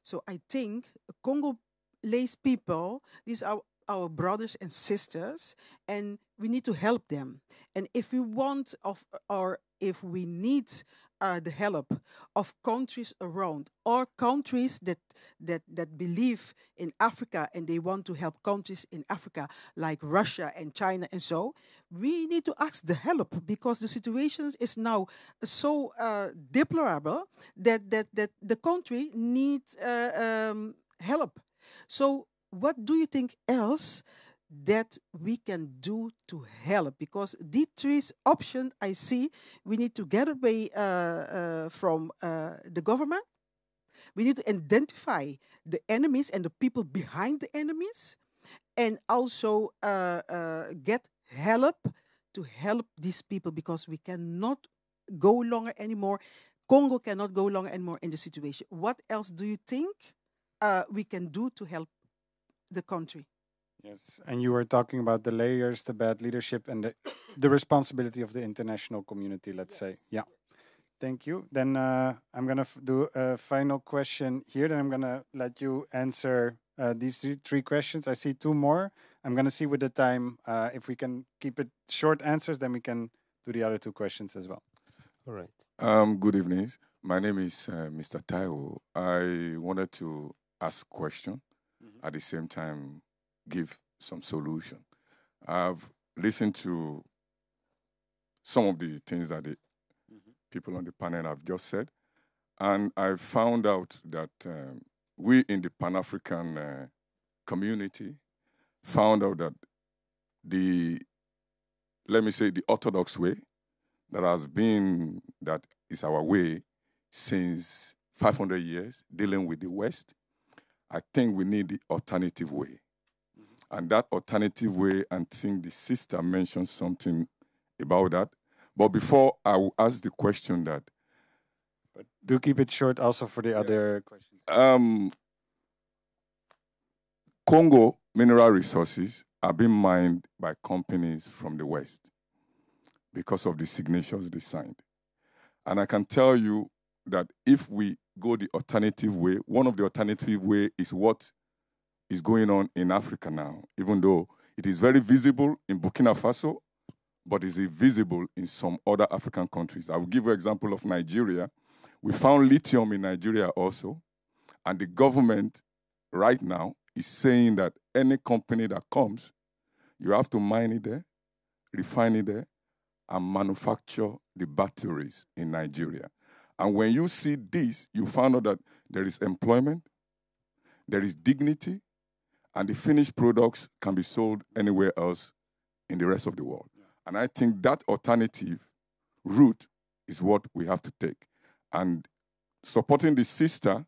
So I think Congolese people, these are our brothers and sisters, and we need to help them. And if we want or if we need the help of countries around, or countries that believe in Africa and they want to help countries in Africa like Russia and China and so, we need to ask the help, because the situation is now so deplorable that the country needs help. So what do you think else that we can do to help? Because these 3 options I see, we need to get away from the government. We need to identify the enemies and the people behind the enemies, and also get help to help these people, because we cannot go longer anymore. Congo cannot go longer anymore in the situation. What else do you think we can do to help the country? Yes, and you were talking about the layers, the bad leadership, and the responsibility of the international community, let's say. Yeah. Thank you. Then I'm going to do a final question here. Then I'm going to let you answer these 3 questions. I see 2 more. I'm going to see with the time if we can keep it short answers, then we can do the other 2 questions as well. All right. Good evening. My name is Mr. Taiwo. I wanted to ask a question, at the same time give some solution. I've listened to some of the things that the people on the panel have just said, and I found out that we in the Pan-African community found out that the orthodox way that is our way since 500 years dealing with the West. I think we need the alternative way. And that alternative way, I think the sister mentioned something about that. But before I will ask the question that... But do keep it short also for the other questions. Congo mineral resources are being mined by companies from the West because of the signatures they signed. And I can tell you that if we go the alternative way, one of the alternative way is what is going on in Africa now, even though it is very visible in Burkina Faso, but is invisible in some other African countries. I will give you an example of Nigeria. We found lithium in Nigeria also, and the government right now is saying that any company that comes, you have to mine it there, refine it there, and manufacture the batteries in Nigeria. And when you see this, you find out that there is employment, there is dignity, and the finished products can be sold anywhere else in the rest of the world. Yeah. And I think that alternative route is what we have to take. And supporting the sister,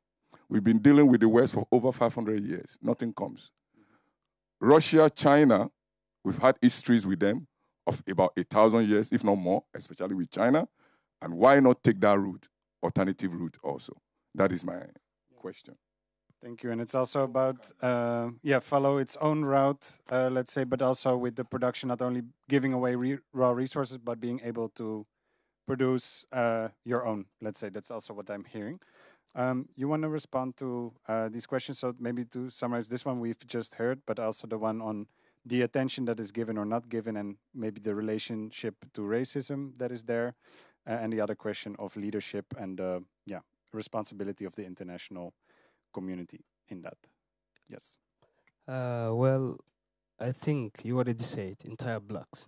we've been dealing with the West for over 500 years. Nothing comes. Russia, China, we've had histories with them of about 1,000 years, if not more, especially with China. And why not take that route, alternative route also? That is my question. Thank you. And it's also about, follow its own route, let's say, but also with the production, not only giving away raw resources, but being able to produce your own, let's say. That's also what I'm hearing. You want to respond to these questions? So maybe to summarize this one we've just heard, but also the one on the attention that is given or not given, and maybe the relationship to racism that is there, and the other question of leadership and responsibility of the international community in that. Yes. Well, I think you already said entire blacks.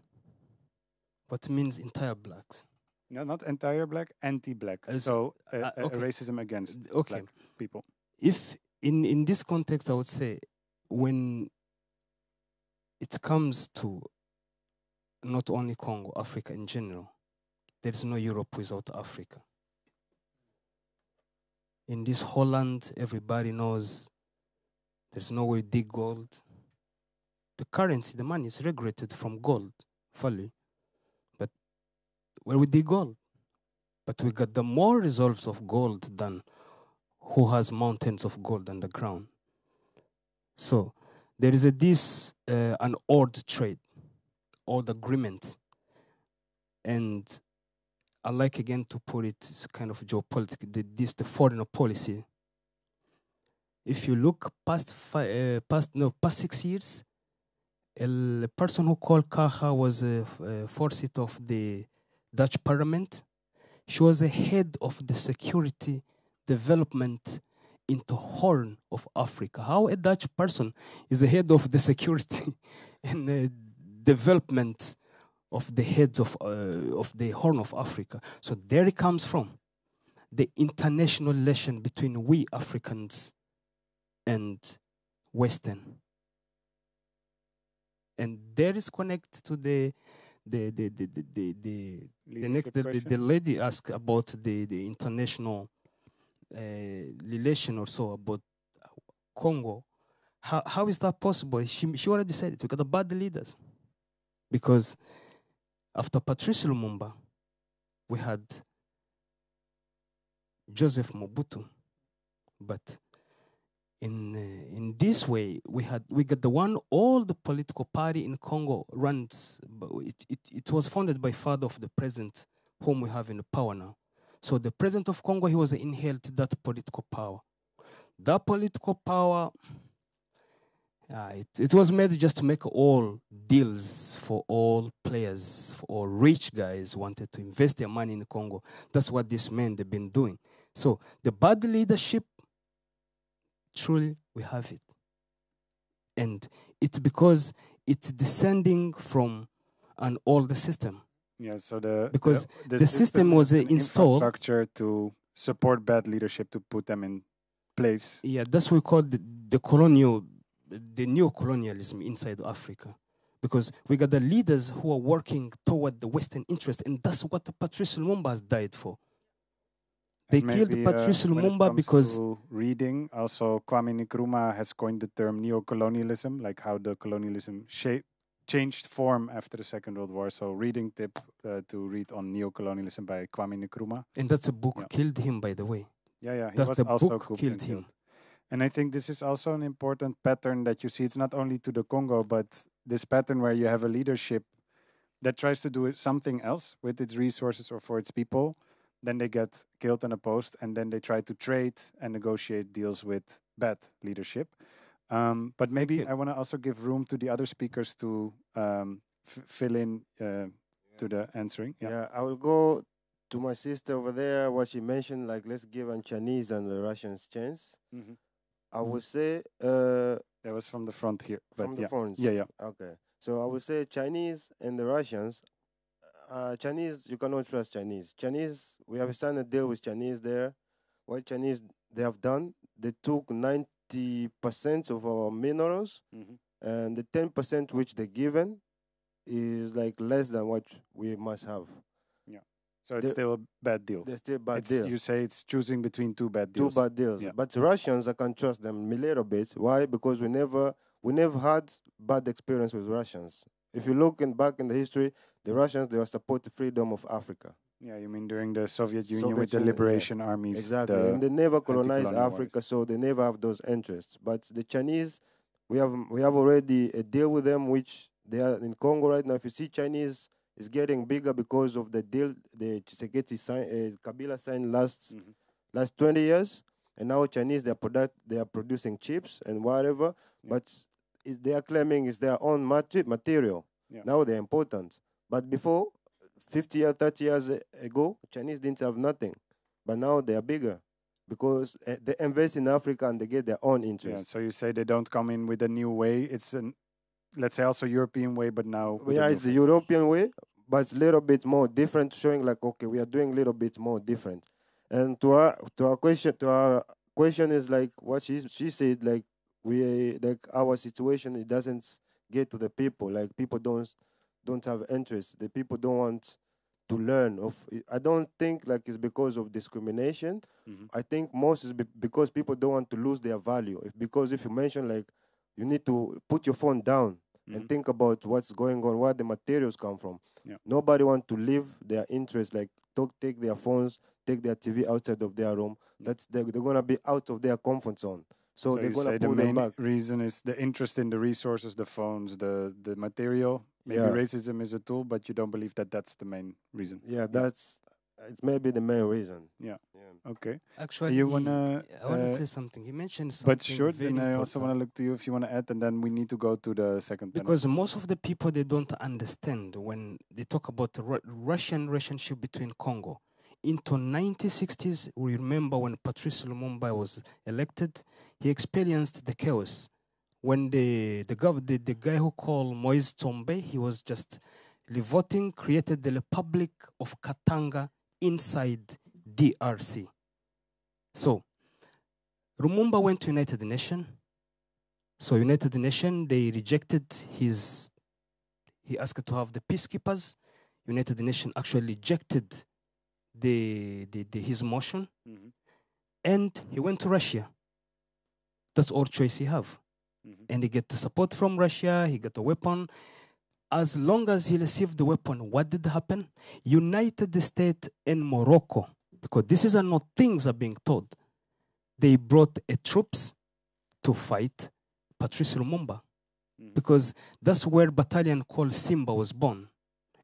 What means entire blacks? No, not entire black, anti-black. So okay. racism against Okay. black people. If in this context, I would say when it comes to not only Congo, Africa in general, there's no Europe without Africa. In this whole land, everybody knows there's no way to dig gold. The currency, the money is regulated from gold, fully. But where we dig gold? But we got the more reserves of gold than who has mountains of gold underground. So there is an odd trade, odd agreement. And I like again to put it as kind of geopolitics, the foreign policy. If you look past 6 years, a person who called Kaha was a force of the Dutch parliament. She was the head of the security development into Horn of Africa. How a Dutch person is the head of the security and development of the heads of the Horn of Africa? So there it comes from, the international relation between we Africans and Western. And there is connect to the lady asked about the international relation or so about Congo. How is that possible? She already said it. We got the bad leaders. Because after Patrice Lumumba, we had Joseph Mobutu. But in this way, we got the one all the political party in Congo runs. It was founded by father of the president, whom we have in the power now. So the president of Congo, he was inherited that political power. That political power, it was made just to make all deals for all players, for all rich guys wanted to invest their money in Congo. That's what these men they've been doing. So the bad leadership, truly, we have it. And it's because it's descending from an older system. Yeah, so the system was installed. Infrastructure to support bad leadership to put them in place. Yeah, that's what we call the colonial, the neo-colonialism inside Africa. Because we got the leaders who are working toward the Western interest, and that's what Patrice Lumumba has died for. They killed Patrice Lumumba because... reading, also Kwame Nkrumah has coined the term neo-colonialism, like how the colonialism changed form after the Second World War. So reading tip to read on neo-colonialism by Kwame Nkrumah. And that's a book killed him, by the way. Yeah, he that's was the also book killed him. And I think this is also an important pattern that you see. It's not only to the Congo, but this pattern where you have a leadership that tries to do something else with its resources or for its people. Then they get killed in a post, and then they try to trade and negotiate deals with bad leadership. But maybe I want to also give room to the other speakers to fill in to the answering. Yeah, I will go to my sister over there, what she mentioned, like let's give a Chinese and the Russians chance. Mm-hmm. I would say... that was from the front here. From the front? Yeah. Okay. So I would say Chinese and the Russians... Chinese, you cannot trust Chinese. Chinese, we have signed a deal with Chinese there. What Chinese they have done, they took 90% of our minerals, and the 10% which they're given is like less than what we must have. Yeah. So it's still a bad deal. They're still a bad deal. You say it's choosing between two bad deals. Two bad deals. Yeah. But Russians, I can trust them a little bit. Why? Because we never had bad experience with Russians. If you look back in the history, the Russians, they were supporting the freedom of Africa. Yeah, you mean during the Soviet Union Soviet with the Union, yeah. liberation armies? Exactly, the and they never colonized anti-colonial Africa, wars. so they never have those interests. But the Chinese, we have already a deal with them, which they are in Congo right now. If you see Chinese is getting bigger because of the deal the Tshisekedi Kabila signed last 20 years, and now Chinese they are producing chips and whatever, but they are claiming it's their own material. Yeah. Now they're important, but before 50 years, 30 years ago, Chinese didn't have nothing, but now they are bigger because they invest in Africa and they get their own Yeah, interests. so you say they don't come in with a new way. It's an, let's say, also European way, but now with a Yeah, new it's the face. European way, but it's a little bit more different, showing like, okay, we are doing a little bit more different. And to our question is like what she said, like our situation, it doesn't get to the people. Like people don't have interest. The people don't want to learn of. I don't think like it's because of discrimination. I think most is because people don't want to lose their value. Because if you mention like you need to put your phone down and think about what's going on, where the materials come from. Yeah. Nobody wants to leave their interest, like take their phones, take their TV outside of their room. They're gonna be out of their comfort zone. So they're you gonna say the pull them main back. reason is the interest in the resources, the phones, the material. Maybe Yeah. racism is a tool, but you don't believe that that's the main reason. Yeah, it's maybe the main reason. Yeah. Okay. Actually, You wanna, I want to say something. He mentioned something But sure, very then I important. also want to look to you if you want to add, and then we need to go to the second panel. Because most of the people, they don't understand when they talk about the Russian relationship between Congo. Into 1960s, we remember when Patrice Lumumba was elected, he experienced the chaos. When the guy who called Moise Tsombe, he was just voting, created the Republic of Katanga inside DRC. So, Lumumba went to United Nations. So United Nations, they rejected he asked to have the peacekeepers. United Nations actually rejected his motion. And he went to Russia. That's all choice he have. And he get the support from Russia, he got a weapon. As long as he received the weapon, what did happen? United States and Morocco, because this is not things are being told, they brought troops to fight Patrice Lumumba, because that's where battalion called Simba was born.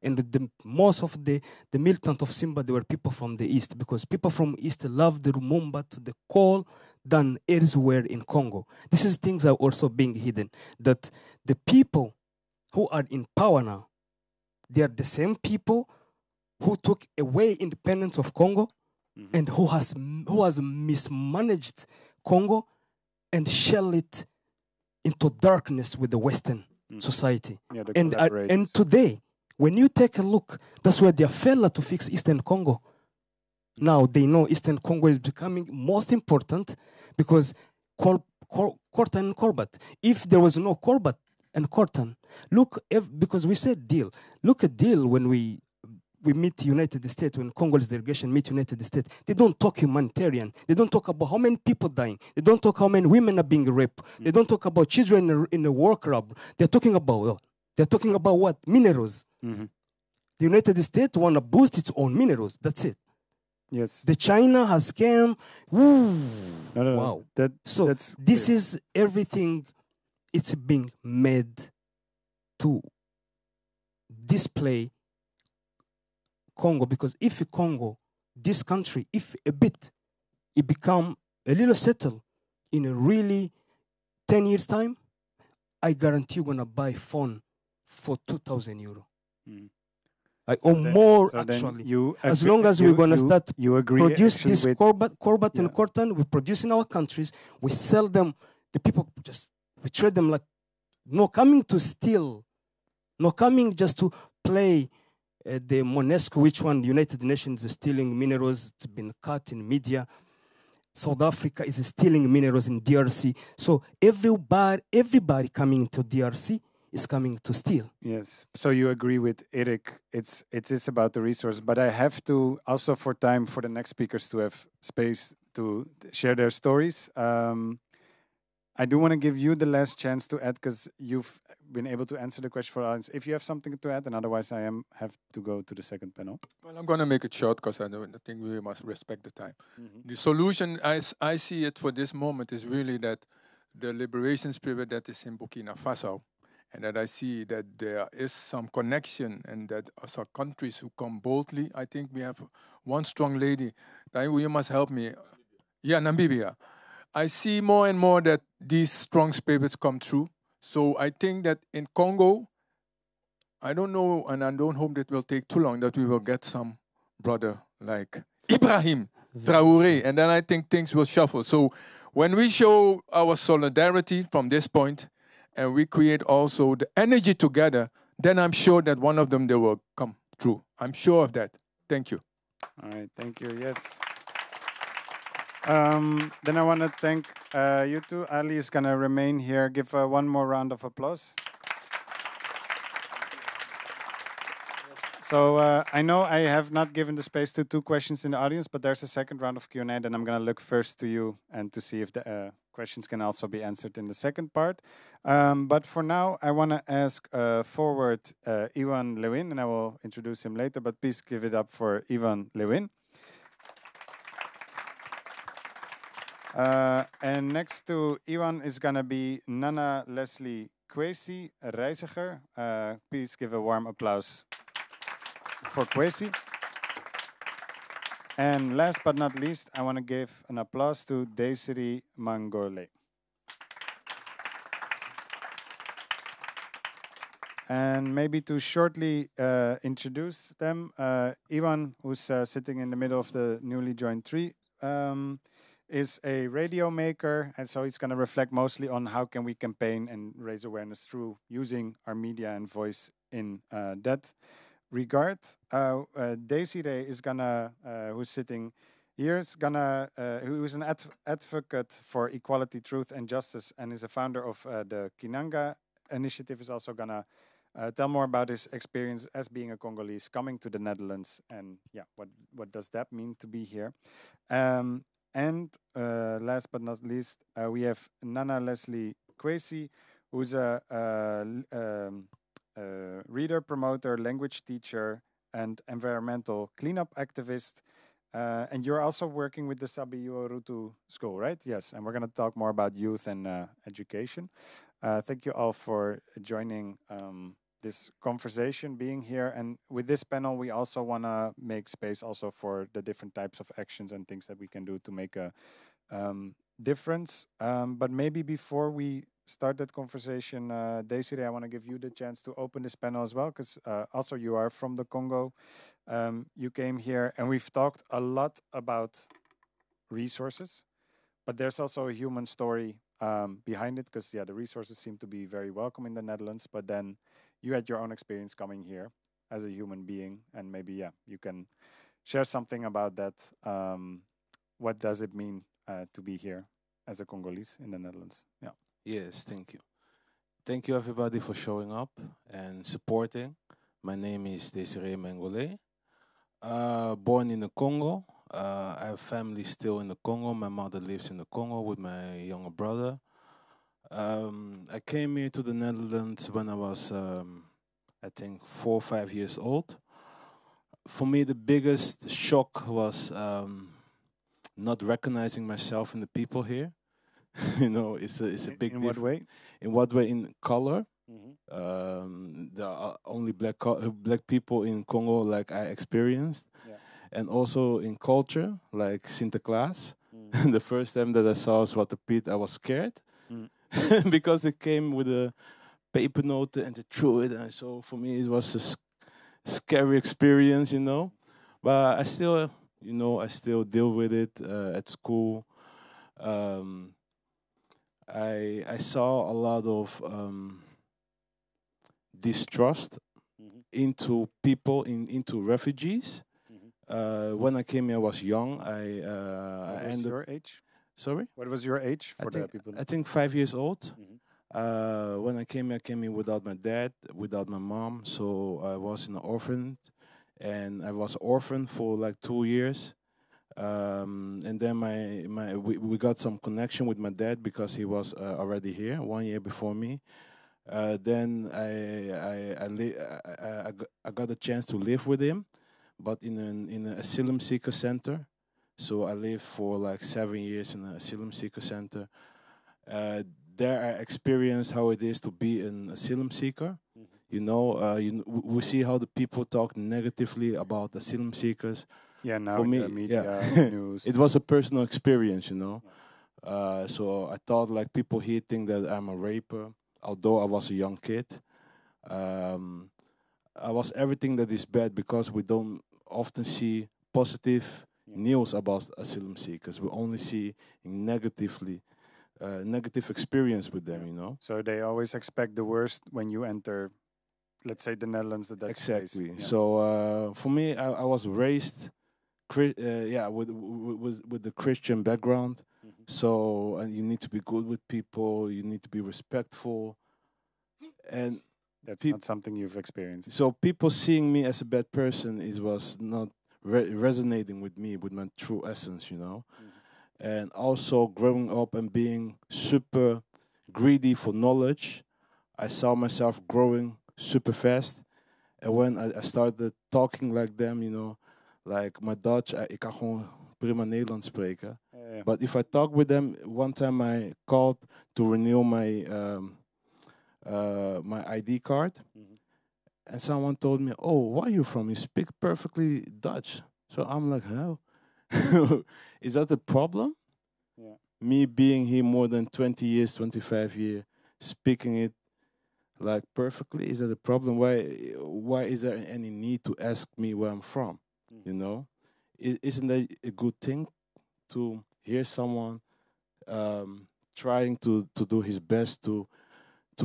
And most of the militant of Simba, they were people from the East, because people from East loved Lumumba to the core than elsewhere in Congo. This is things are also being hidden, that the people who are in power now, they are the same people who took away independence of Congo and who has mismanaged Congo and shell it into darkness with the Western society. Yeah, the And collaborators. today, when you take a look, that's where they failed to fix Eastern Congo. Now they know Eastern Congo is becoming most important because Corton and Corbat. If there was no Corbat and Corton, because we said deal. Look at deal when we meet United States, when Congolese delegation meet United States. They don't talk humanitarian. They don't talk about how many people dying. They don't talk how many women are being raped. They don't talk about children in the war club. They're talking about what? Minerals. The United States want to boost its own minerals. That's it. Yes. The China has came. Woo. No. Wow. That's this clear. is everything. It's being made to display Congo, because if Congo, this country, if a bit, it become a little settled in a really 10 years time, I guarantee you're gonna buy phone for 2,000 euro. More actually. As long as we're gonna start produce this Corbat and Cortan, we produce in our countries, we sell them. The people we treat them like no coming to steal, no coming just to play the Monesco, which one? The United Nations is stealing minerals. It's been cut in media. South Africa is stealing minerals in DRC. So everybody coming to DRC is coming to steal. Yes. So you agree with Eric. It is about the resource, but I have to also, for time for the next speakers to have space to share their stories. I do want to give you the last chance to add, because been able to answer the question for the audience. If you have something to add, and otherwise I have to go to the second panel. Well, I'm going to make it short because I think we must respect the time. The solution, as I see it for this moment, is really that the liberation spirit that is in Burkina Faso, and that I see that there is some connection, and that also countries who come boldly. I think we have one strong lady. You must help me. Yeah, Namibia. I see more and more that these strong spirits come true. So I think that in Congo, I don't know, and I don't hope it will take too long, that we will get some brother like Ibrahim Traoré, and then I think things will shuffle. So when we show our solidarity from this point, and we create also the energy together, then I'm sure that one of them, they will come true. I'm sure of that. Thank you. All right, thank you. Yes. Then I want to thank you two. Ali is going to remain here. Give one more round of applause. So I know I have not given the space to two questions in the audience, but there's a second round of Q&A. Then I'm going to look first to you and to see if the questions can also be answered in the second part. But for now, I want to ask forward Iwan Lewin, and I will introduce him later, but please give it up for Iwan Lewin. And next to Iwan is going to be Nana Leslie Kwesi Reiziger. Please give a warm applause for Kwesi. And last but not least, I want to give an applause to Desiree Mangole. And maybe to shortly introduce them, Iwan, who's sitting in the middle of the newly joined tree, is a radio maker, and so he's going to reflect mostly on how can we campaign and raise awareness through using our media and voice in that regard. Desiree is gonna, who's sitting here, is gonna, who's an advocate for equality, truth, and justice, and is a founder of the Kinanga initiative, is also gonna tell more about his experience as being a Congolese coming to the Netherlands, and yeah, what does that mean to be here? And last but not least, we have Nana Leslie Kwesi, who's a reader, promoter, language teacher, and environmental cleanup activist. And you're also working with the Sabiyo Rutu school, right? Yes, and we're going to talk more about youth and education. Thank you all for joining this conversation, being here. And with this panel, we also want to make space also for the different types of actions and things that we can do to make a difference. But maybe before we start that conversation, Desiree, I want to give you the chance to open this panel as well, because also you are from the Congo. You came here, and we've talked a lot about resources, but there's also a human story behind it, because yeah, the resources seem to be very welcome in the Netherlands, but then you had your own experience coming here as a human being, and maybe yeah, you can share something about that. What does it mean to be here as a Congolese in the Netherlands? Yeah. Yes, thank you. Thank you everybody for showing up and supporting. My name is Desiree Mangole. Born in the Congo. I have family still in the Congo. My mother lives in the Congo with my younger brother. I came here to the Netherlands when I was, I think, 4 or 5 years old. For me, the biggest shock was not recognizing myself in the people here. You know, it's a big. In what way? In what way? In color. Mm-hmm. There are only black people in Congo, like I experienced, Yeah. and also in culture, like Sinterklaas. The first time that I saw Zwarte Piet, I was scared because it came with a paper note and they threw it, and so for me it was a scary experience, you know. But I still, you know, I still deal with it at school. I saw a lot of distrust into people, into refugees. When I came here, I was young. What was your age? Sorry? What was your age for the people? I think 5 years old. When I came here without my dad, without my mom. So I was in an orphan, and I was orphaned for like 2 years. And then we got some connection with my dad because he was already here 1 year before me. Then I got a chance to live with him, but in an asylum seeker center. So I lived for like 7 years in an asylum seeker center. There I experienced how it is to be an asylum seeker. You know, we see how the people talk negatively about asylum seekers. Yeah, now For me, the media news. it was a personal experience, you know. So I thought like people here think that I'm a raper, although I was a young kid. I was everything that is bad because we don't often see positive news about asylum seekers. We only see negative experience with them, you know. So they always expect the worst when you enter, let's say, the Netherlands, the Dutch space. Exactly. Yeah. So for me, I was raised, with the Christian background. So and you need to be good with people. You need to be respectful, and That's not something you've experienced. so people seeing me as a bad person was not resonating with me, with my true essence, you know. And also growing up and being super greedy for knowledge, I saw myself growing super fast. And when I started talking like them, you know, like my Dutch, ik kan gewoon prima Nederlands spreken. But if I talk with them, one time I called to renew my my ID card, and someone told me, "Oh, where are you from? You speak perfectly Dutch." So I'm like, "How? Is that a problem?" Yeah. Me being here more than 20 years, 25 years, speaking it like perfectly, is that a problem? Why is there any need to ask me where I'm from? You know, isn't that a good thing to hear someone trying to do his best to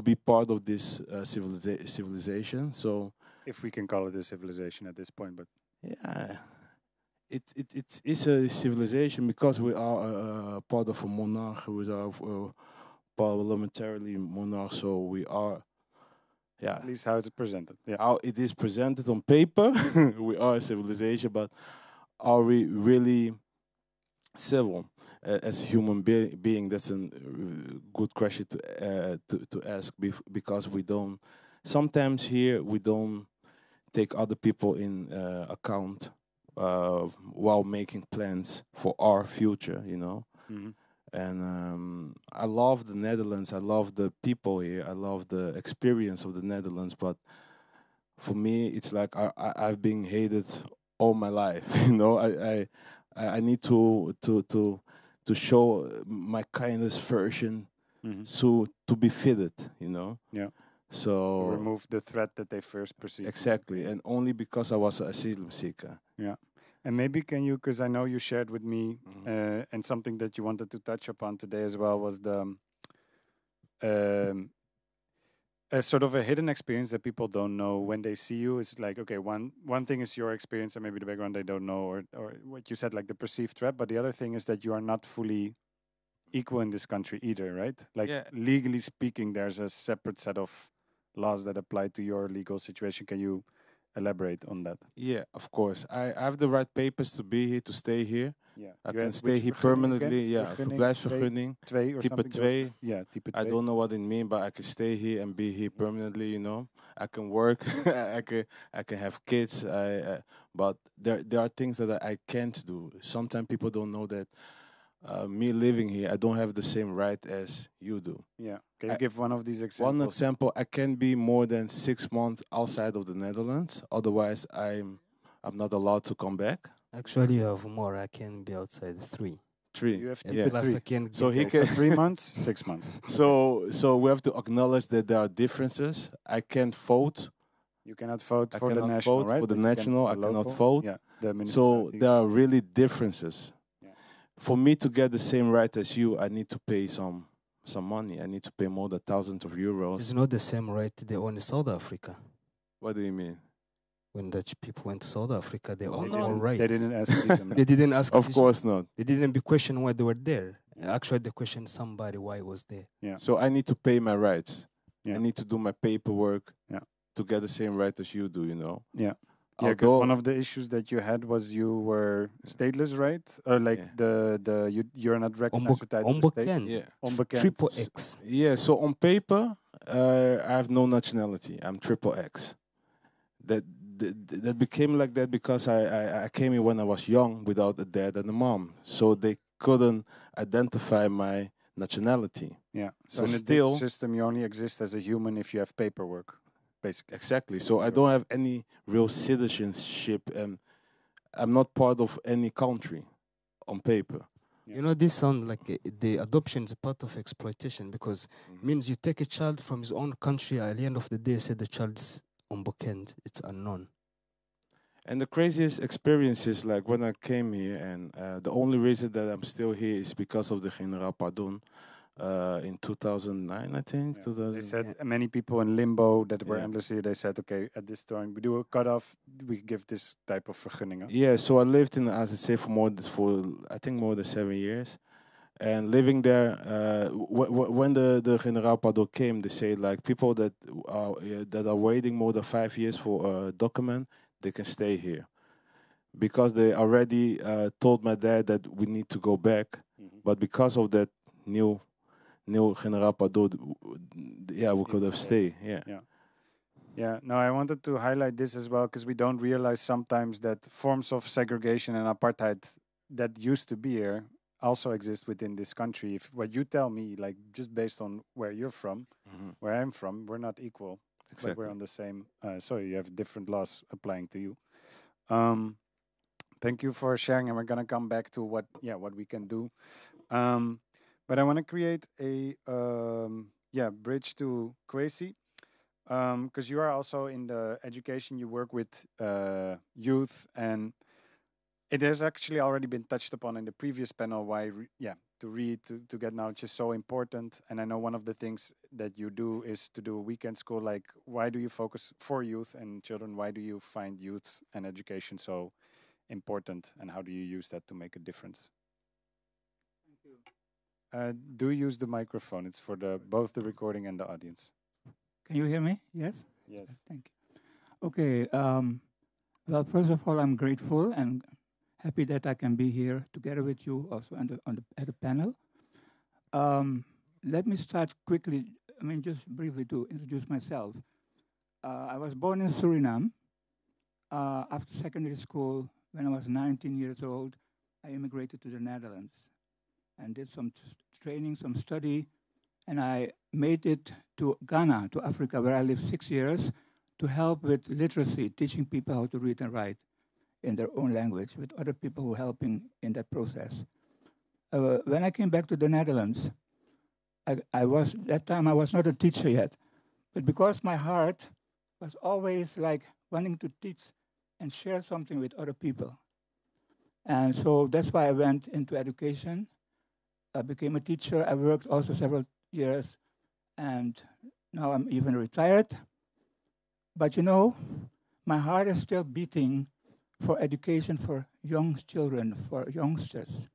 be part of this civilization? So If we can call it a civilization at this point, but yeah, it's a civilization because we are part of a monarch. We are parliamentarily monarch, so we are. Yeah, at least how it's presented. Yeah. how it is presented on paper, we are a civilization, but are we really civil as a human being? That's a good question to ask because we don't. Sometimes here we don't take other people in account while making plans for our future. You know. And I love the Netherlands. I love the people here. I love the experience of the Netherlands. But for me, it's like I've been hated all my life. You know, I need to show my kindest version to be fitted. You know. Yeah. So To remove the threat that they first perceived. exactly, and only because I was an asylum seeker. Yeah. And maybe can you, because I know you shared with me, and something that you wanted to touch upon today as well was the a sort of a hidden experience that people don't know when they see you. It's like, okay, one thing is your experience and maybe the background they don't know, or what you said, like the perceived threat. But the other thing is that you are not fully equal in this country either, right? Like legally speaking, there's a separate set of laws that apply to your legal situation. Can you elaborate on that? Yeah, of course. I have the right papers to be here, to stay here. Yeah. I You can had stay which here vergunning again? permanently. Yeah, Vergunning verblijfsvergunning. 2 or Type something? 2. Yeah, type 2. I don't know what it means, but I can stay here and be here permanently. You know, I can work. I can have kids. But there are things that I can't do. Sometimes people don't know that. Me living here, I don't have the same right as you do. Yeah. Can you give one of these examples? One example: I can't be more than 6 months outside of the Netherlands. Otherwise, I'm not allowed to come back. Actually, you have more. I can be outside 3. 3. You have And type plus, 3. I can. So he Okay, can. so 3 months, 6 months. So we have to acknowledge that there are differences. I can't vote. You cannot vote I for the cannot national, vote right? for the But you can national. for I cannot local. vote. Yeah, the So municipality. there are really differences. Yeah. For me to get the same right as you, I need to pay some money. I need to pay more than thousands of euros. It's not the same right they own in South Africa. What do you mean? When Dutch people went to South Africa, they owned They more didn't- right. They didn't ask them. They didn't ask. Of this- course not. They didn't be questioned why they were there. Actually, they questioned somebody why he was there. Yeah. So I need to pay my rights. Yeah. I need to do my paperwork. Yeah. To get the same right as you do. You know. Yeah. Yeah, because Although- one of the issues that you had was you were stateless, right? Or like you're not recognized with title of state. Onbekend. Yeah. Onbekend. Triple X. Yeah. So on paper, I have no nationality. I'm triple X. That became like that because I came here when I was young without a dad and a mom, so they couldn't identify my nationality. Yeah. So in the still, system, you only exist as a human if you have paperwork, basically. exactly. So I don't have any real citizenship, and I'm not part of any country on paper. You know, this sounds like the adoption is a part of exploitation because means you take a child from his own country. At the end of the day, say the child's unbokend, it's unknown. And the craziest experience is like when I came here, and the only reason that I'm still here is because of the General Pardon in 2009, I think. Yeah. 2000. They said many people in limbo that were Yeah. endlessly, they said, okay, at this time we do a cutoff, we give this type of vergunningen. Yeah, so I lived in AZC for I think more than 7 years. And living there, when the General Pardon came, they say like people that are waiting more than 5 years for a document, they can stay here, because they already told my dad that we need to go back, but because of that new General Pardon, yeah, we could have stayed. Yeah. Yeah, no, I wanted to highlight this as well because we don't realize sometimes that forms of segregation and apartheid that used to be here also exist within this country. If what you tell me, like just based on where you're from, where I'm from, we're not equal. Exactly. Like we're on the same. Sorry, you have different laws applying to you. Thank you for sharing, and we're gonna come back to what we can do. But I want to create a bridge to Kwesi. Because you are also in the education, you work with youth, and it has actually already been touched upon in the previous panel why to read, to get knowledge is so important. And I know one of the things that you do is to do a weekend school. Like, why do you focus for youth and children? Why do you find youth and education so important, and how do you use that to make a difference? Thank you. Do use the microphone. It's for both the recording and the audience. Can you hear me? Yes? Yes. Thank you. Okay. Well, first of all, I'm grateful and happy that I can be here together with you also at the panel. Let me start quickly, just briefly to introduce myself. I was born in Suriname. After secondary school, when I was 19 years old, I immigrated to the Netherlands and did some training, some study, and I made it to Ghana, to Africa, where I lived 6 years, to help with literacy, teaching people how to read and write in their own language, with other people who were helping in that process. When I came back to the Netherlands, that time I was not a teacher yet, but because my heart was always like wanting to teach and share something with other people. And so that's why I went into education. I became a teacher. I worked also several years, and now I'm even retired. But my heart is still beating for education for young children, for youngsters.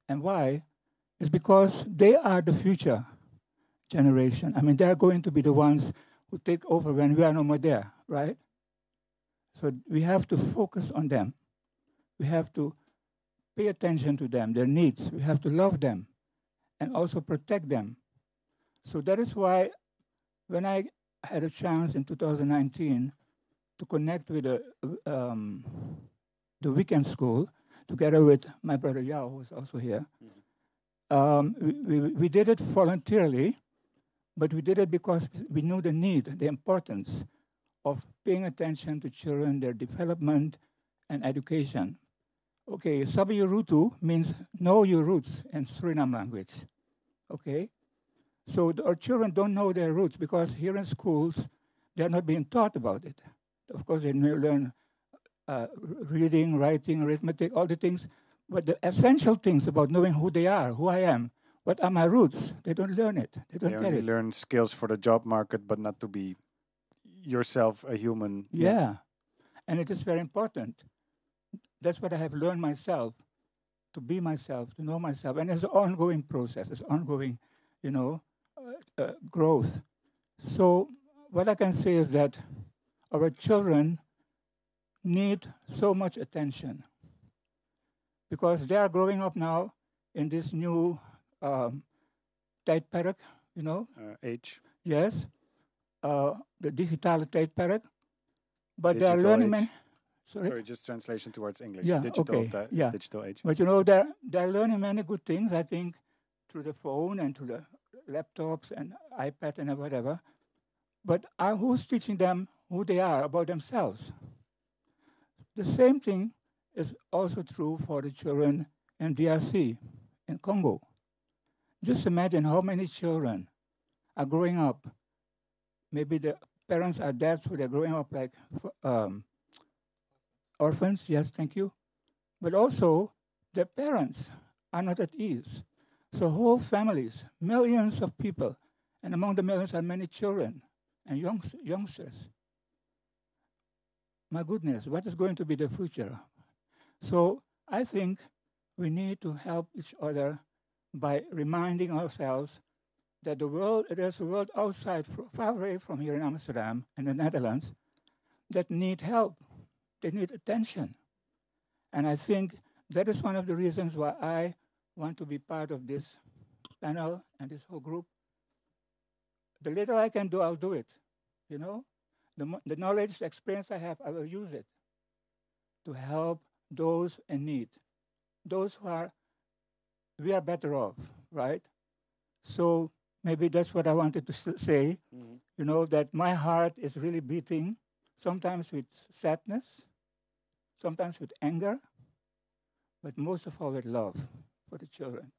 And why? It's because they are the future generation. They are going to be the ones who take over when we are no more there, right? So we have to focus on them. We have to pay attention to them, their needs. We have to love them and also protect them. So that is why when I had a chance in 2019 to connect with the weekend school together with my brother Yao, who is also here, we did it voluntarily, but we did it because we knew the need, the importance of paying attention to children, their development and education. Okay, Sabi Yurutu means know your roots in Suriname language. Okay? So our children don't know their roots because here in schools, they're not being taught about it. Of course, they learn reading, writing, arithmetic, all the things. But the essential things about knowing who they are, who I am, what are my roots, they don't learn it. They don't get it. They learn skills for the job market, but not to be yourself a human. Yeah. And it is very important. That's what I have learned myself, to be myself, to know myself. And it's an ongoing process. It's ongoing, growth. So what I can say is that our children need so much attention because they are growing up now in this new tight paddock, Age. Yes. the digital tijdperk. But they are learning many. Sorry, just translation towards English. Yeah, Digital, okay. Yeah. Digital age. But you know, they're learning many good things, I think, through the phone and through the laptops and iPad and whatever. But who's teaching them who they are about themselves? The same thing is also true for the children in DRC, in Congo. Just imagine how many children are growing up. Maybe the parents are dead, so they're growing up like orphans. Yes, thank you. But also, the parents are not at ease. So whole families, millions of people, and among the millions are many children and youngsters. My goodness, what is going to be the future? So I think we need to help each other by reminding ourselves that there's a world outside, far away from here in Amsterdam and the Netherlands, that need help. They need attention. And I think that is one of the reasons why I want to be part of this panel and this whole group. The little I can do, I'll do it. You know, the knowledge, the experience I have, I will use it to help those in need, those we are better off, right? So maybe that's what I wanted to say, you know, that my heart is really beating, sometimes with sadness, sometimes with anger, but most of all with love for the children.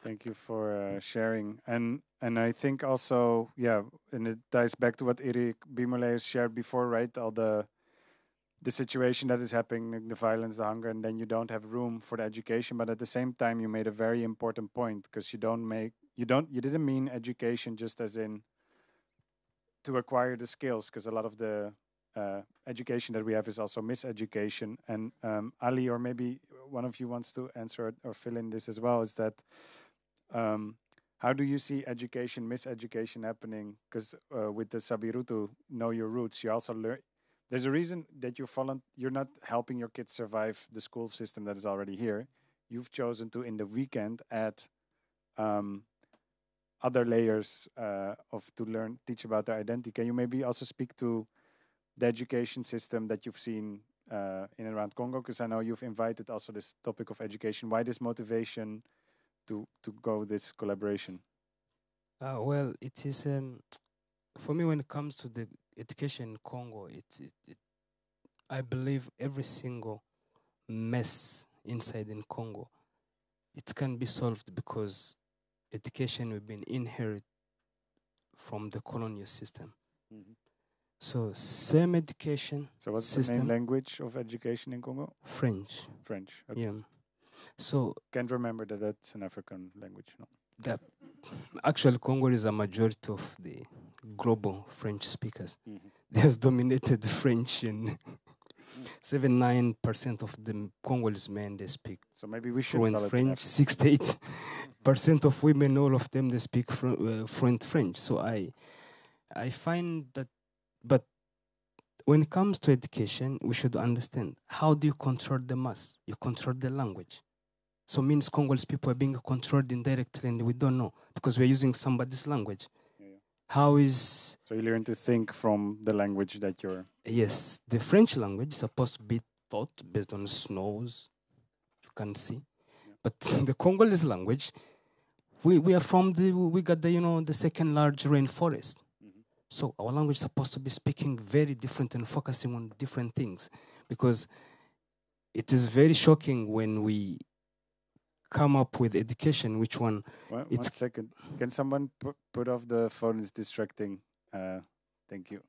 Thank you for sharing. And I think also, yeah, and it ties back to what Erik Bimole has shared before, right? All the situation that is happening, the violence, the hunger, and then you don't have room for the education. But at the same time, you made a very important point, because you didn't mean education just as in to acquire the skills, because a lot of the education that we have is also miseducation. And Ali, or maybe one of you wants to answer or fill in this as well, is that how do you see education, miseducation happening? Because with the Sabirutu, Know Your Roots, you also learn. There's a reason that you're not helping your kids survive the school system that is already here. You've chosen to, in the weekend, add other layers to teach about their identity. Can you maybe also speak to the education system that you've seen in and around Congo? Because I know you've invited also this topic of education. Why this motivation to go this collaboration? Well, it is for me, when it comes to the education in Congo, I believe every single mess inside in Congo, it can be solved because education has been inherited from the colonial system. So same education. So what's system, the main language of education in Congo? French. French. Okay. Yeah. So can't remember that that's an African language. No. Actually, Congo is a majority of the global French speakers. They has dominated French, and 79% of the Congolese men they speak. So maybe we should fluent French. 68% of women, all of them, they speak fluent French. So I find that, but when it comes to education, we should understand, how do you control the mass? You control the language. So means Congolese people are being controlled indirectly, and we don't know because we're using somebody's language. How is... So you learn to think from the language that you're... Yes, the French language is supposed to be taught based on snows, you can see. But the Congolese language, we got the second large rainforest. So our language is supposed to be speaking very different and focusing on different things, because it is very shocking when we come up with education, which one... One second. Can someone put off the phone? It's distracting. Thank you.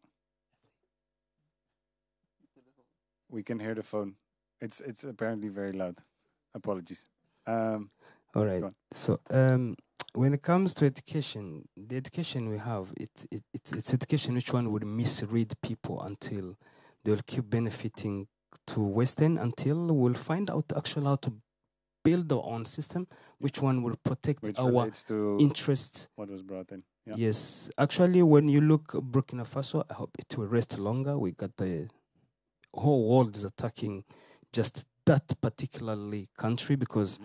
We can hear the phone. It's apparently very loud. Apologies. All right. So when it comes to education, the education we have, it's education which one would misread people until they will keep benefiting to Western, until we'll find out actually how to build our own system, which one will protect our interests. What was brought in. Yeah. Yes. Actually, when you look at Burkina Faso, I hope it will rest longer. We got the whole world is attacking just that particularly country, because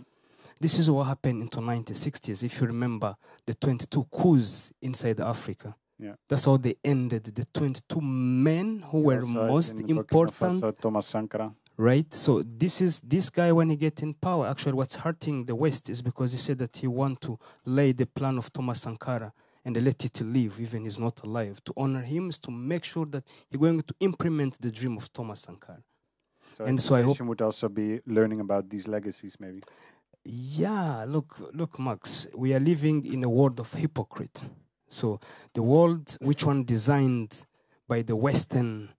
this is what happened into 1960s. If you remember the 22 coups inside Africa, Yeah. That's how they ended. The 22 men who were Also, most in Burkina important. Faso, Thomas Sankara. Right, so this guy, when he get in power, actually what's hurting the West is because he said that he want to lay the plan of Thomas Sankara and let it live, even he's not alive. To honor him is to make sure that he's going to implement the dream of Thomas Sankara. So And so I hope would also be learning about these legacies, maybe. Yeah, look, Max, we are living in a world of hypocrite. So the world, which one designed by the Western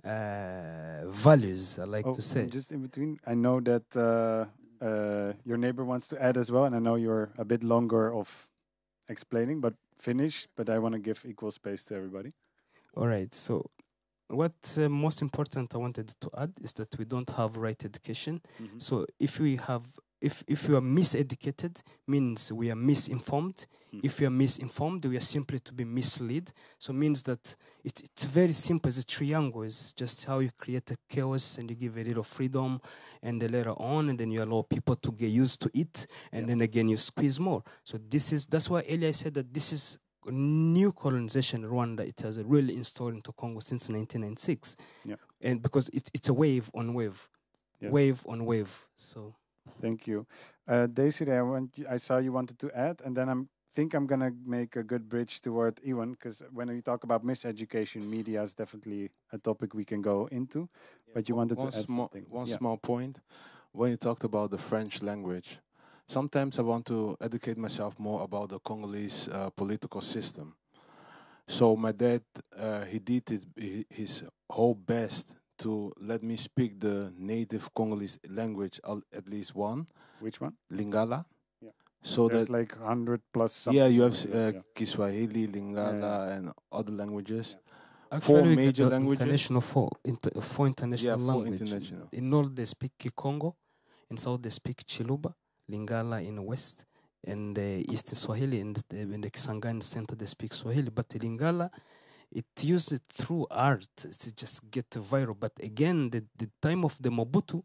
values, I like to say. Just in between, I know that your neighbor wants to add as well, and I know you're a bit longer of explaining, but finish. But I want to give equal space to everybody. All right. So, what's most important I wanted to add is that we don't have right education. Mm-hmm. So, if we have, if we are miseducated, means we are misinformed. If we are misinformed, we are simply to be misled. So it means that it's very simple. It's a triangle. It's just how you create a chaos and you give a little freedom, and then later on, and then you allow people to get used to it, and then again you squeeze more. So that's why earlier I said that this is a new colonization in Rwanda. It has really installed into Congo since 1996, and because it's a wave on wave, wave on wave. So. Thank you, Desiree. I saw you wanted to add, and then I'm gonna make a good bridge toward Iwan, because when we talk about miseducation, media is definitely a topic we can go into. But you wanted to add something. One small point. When you talked about the French language, sometimes I want to educate myself more about the Congolese political system. So my dad, he did his whole best to let me speak the native Congolese language, at least one. Which one? Lingala. Yeah. So there's that like 100 plus something. Yeah, you have Kiswahili, Lingala, and other languages. Actually, Four major languages. International four international languages. International. In north they speak Kikongo, in south they speak Chiluba, Lingala in west, and east Swahili, and in the Kisangani center they speak Swahili. But Lingala, it used it through art to just get viral. But again, the time of the Mobutu,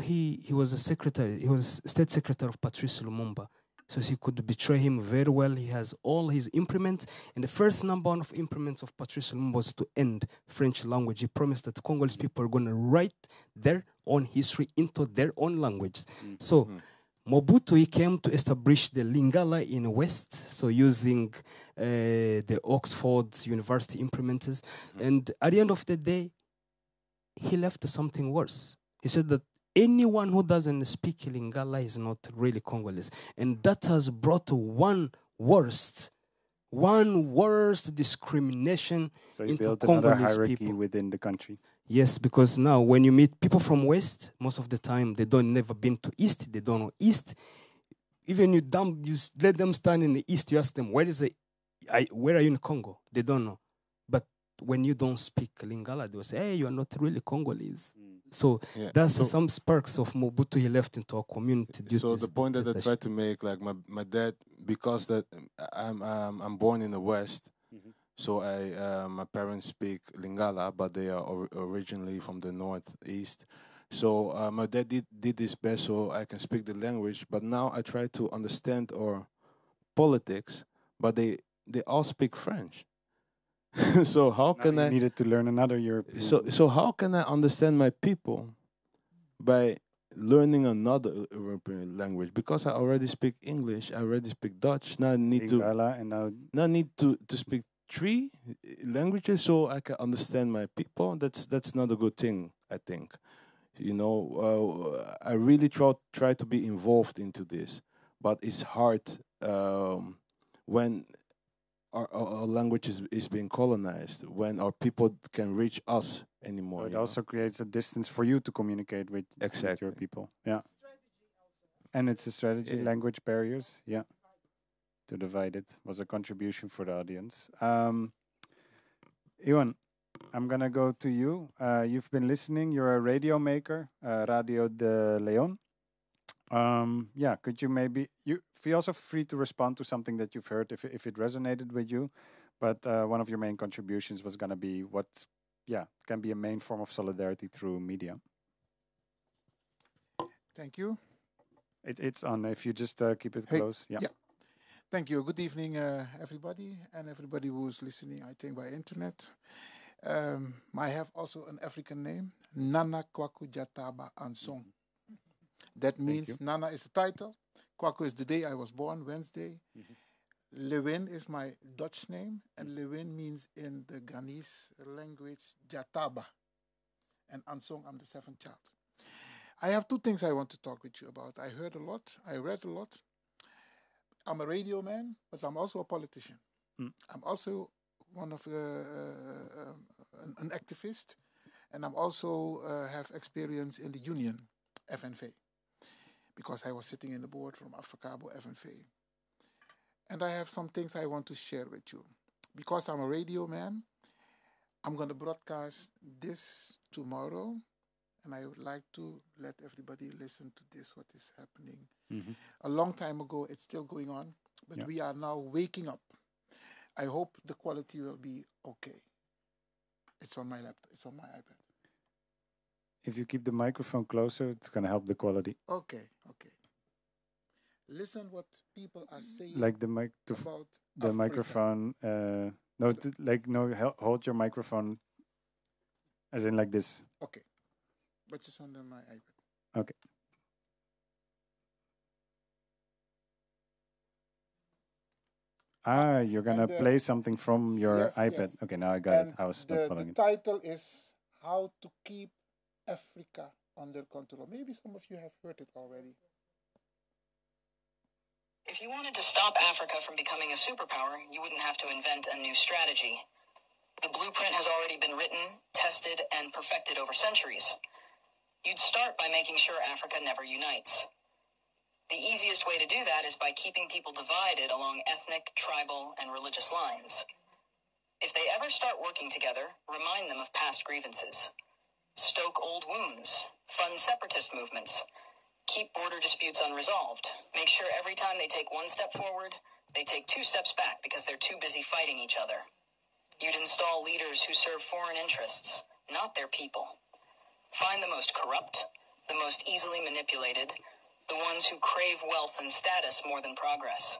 he was a secretary. He was state secretary of Patrice Lumumba. So he could betray him very well. He has all his implements. And the first number one of implements of Patrice Lumumba was to end French language. He promised that Congolese people are going to write their own history into their own language. So Mobutu, he came to establish the Lingala in the West, so using the Oxford University implementers. And at the end of the day, he left something worse. He said that anyone who doesn't speak Lingala is not really Congolese. And that has brought one worst discrimination into Congolese people within the country. Yes, because now when you meet people from West, most of the time they don't never been to East, they don't know East. Even you let them stand in the East, you ask them, where are you in Congo? They don't know. But when you don't speak Lingala, they will say, hey, you are not really Congolese. So that's some sparks of Mobutu he left into our community. So the point that I try to make, like my dad, because that I'm born in the West, so my parents speak Lingala, but they are originally from the Northeast. So my dad did his best so I can speak the language, but now I try to understand our politics, but they all speak French. So how can I needed to learn another European? So how can I understand my people by learning another European language? Because I already speak English, I already speak Dutch. Now I need now need to speak 3 languages so I can understand my people. That's not a good thing, I think. You know, I really try to be involved into this, but it's hard when our language is being colonized, when our people can reach us anymore. So it also creates a distance for you to communicate with your people. Yeah. And it's a strategy, language barriers. Yeah. To divide it was a contribution for the audience. Iwan, I'm going to go to you. You've been listening. You're a radio maker, Radio de Leon. Could you maybe feel also free to respond to something that you've heard if it resonated with you, but one of your main contributions was going to be can be a main form of solidarity through media. Thank you. It's on if you just keep it close. Yeah. Thank you. Good evening, everybody, and everybody who's listening, I think, by internet. I have also an African name, Nana Kwaku Jataba Ansong. That means Nana is the title, Kwaku is the day I was born, Wednesday. Lewin is my Dutch name, and Lewin means in the Ghanese language, Jataba. And Ansong, I'm the seventh child. I have two things I want to talk with you about. I heard a lot, I read a lot. I'm a radio man, but I'm also a politician. I'm also one of an activist, and I'm also have experience in the union, FNV, because I was sitting in the board from Africabo FNV. And I have some things I want to share with you. Because I'm a radio man, I'm going to broadcast this tomorrow, and I would like to let everybody listen to this, what is happening. A long time ago, it's still going on, but we are now waking up. I hope the quality will be okay. It's on my laptop, it's on my iPad. If you keep the microphone closer, it's going to help the quality. Okay. Listen what people are saying like the mic about the Africa. microphone. Hold your microphone as in like this. Okay. But it's on my iPad. Okay. You're going to play something from your iPad. Yes. Okay, now I got it. I was not following the title is How to Keep Africa Under Control. Maybe some of you have heard it already. If you wanted to stop Africa from becoming a superpower, you wouldn't have to invent a new strategy. The blueprint has already been written, tested, and perfected over centuries. You'd start by making sure Africa never unites. The easiest way to do that is by keeping people divided along ethnic, tribal, and religious lines. If they ever start working together, remind them of past grievances. Stoke old wounds, fund separatist movements, keep border disputes unresolved. Make sure every time they take one step forward, they take 2 steps back because they're too busy fighting each other. You'd install leaders who serve foreign interests, not their people. Find the most corrupt, the most easily manipulated, the ones who crave wealth and status more than progress.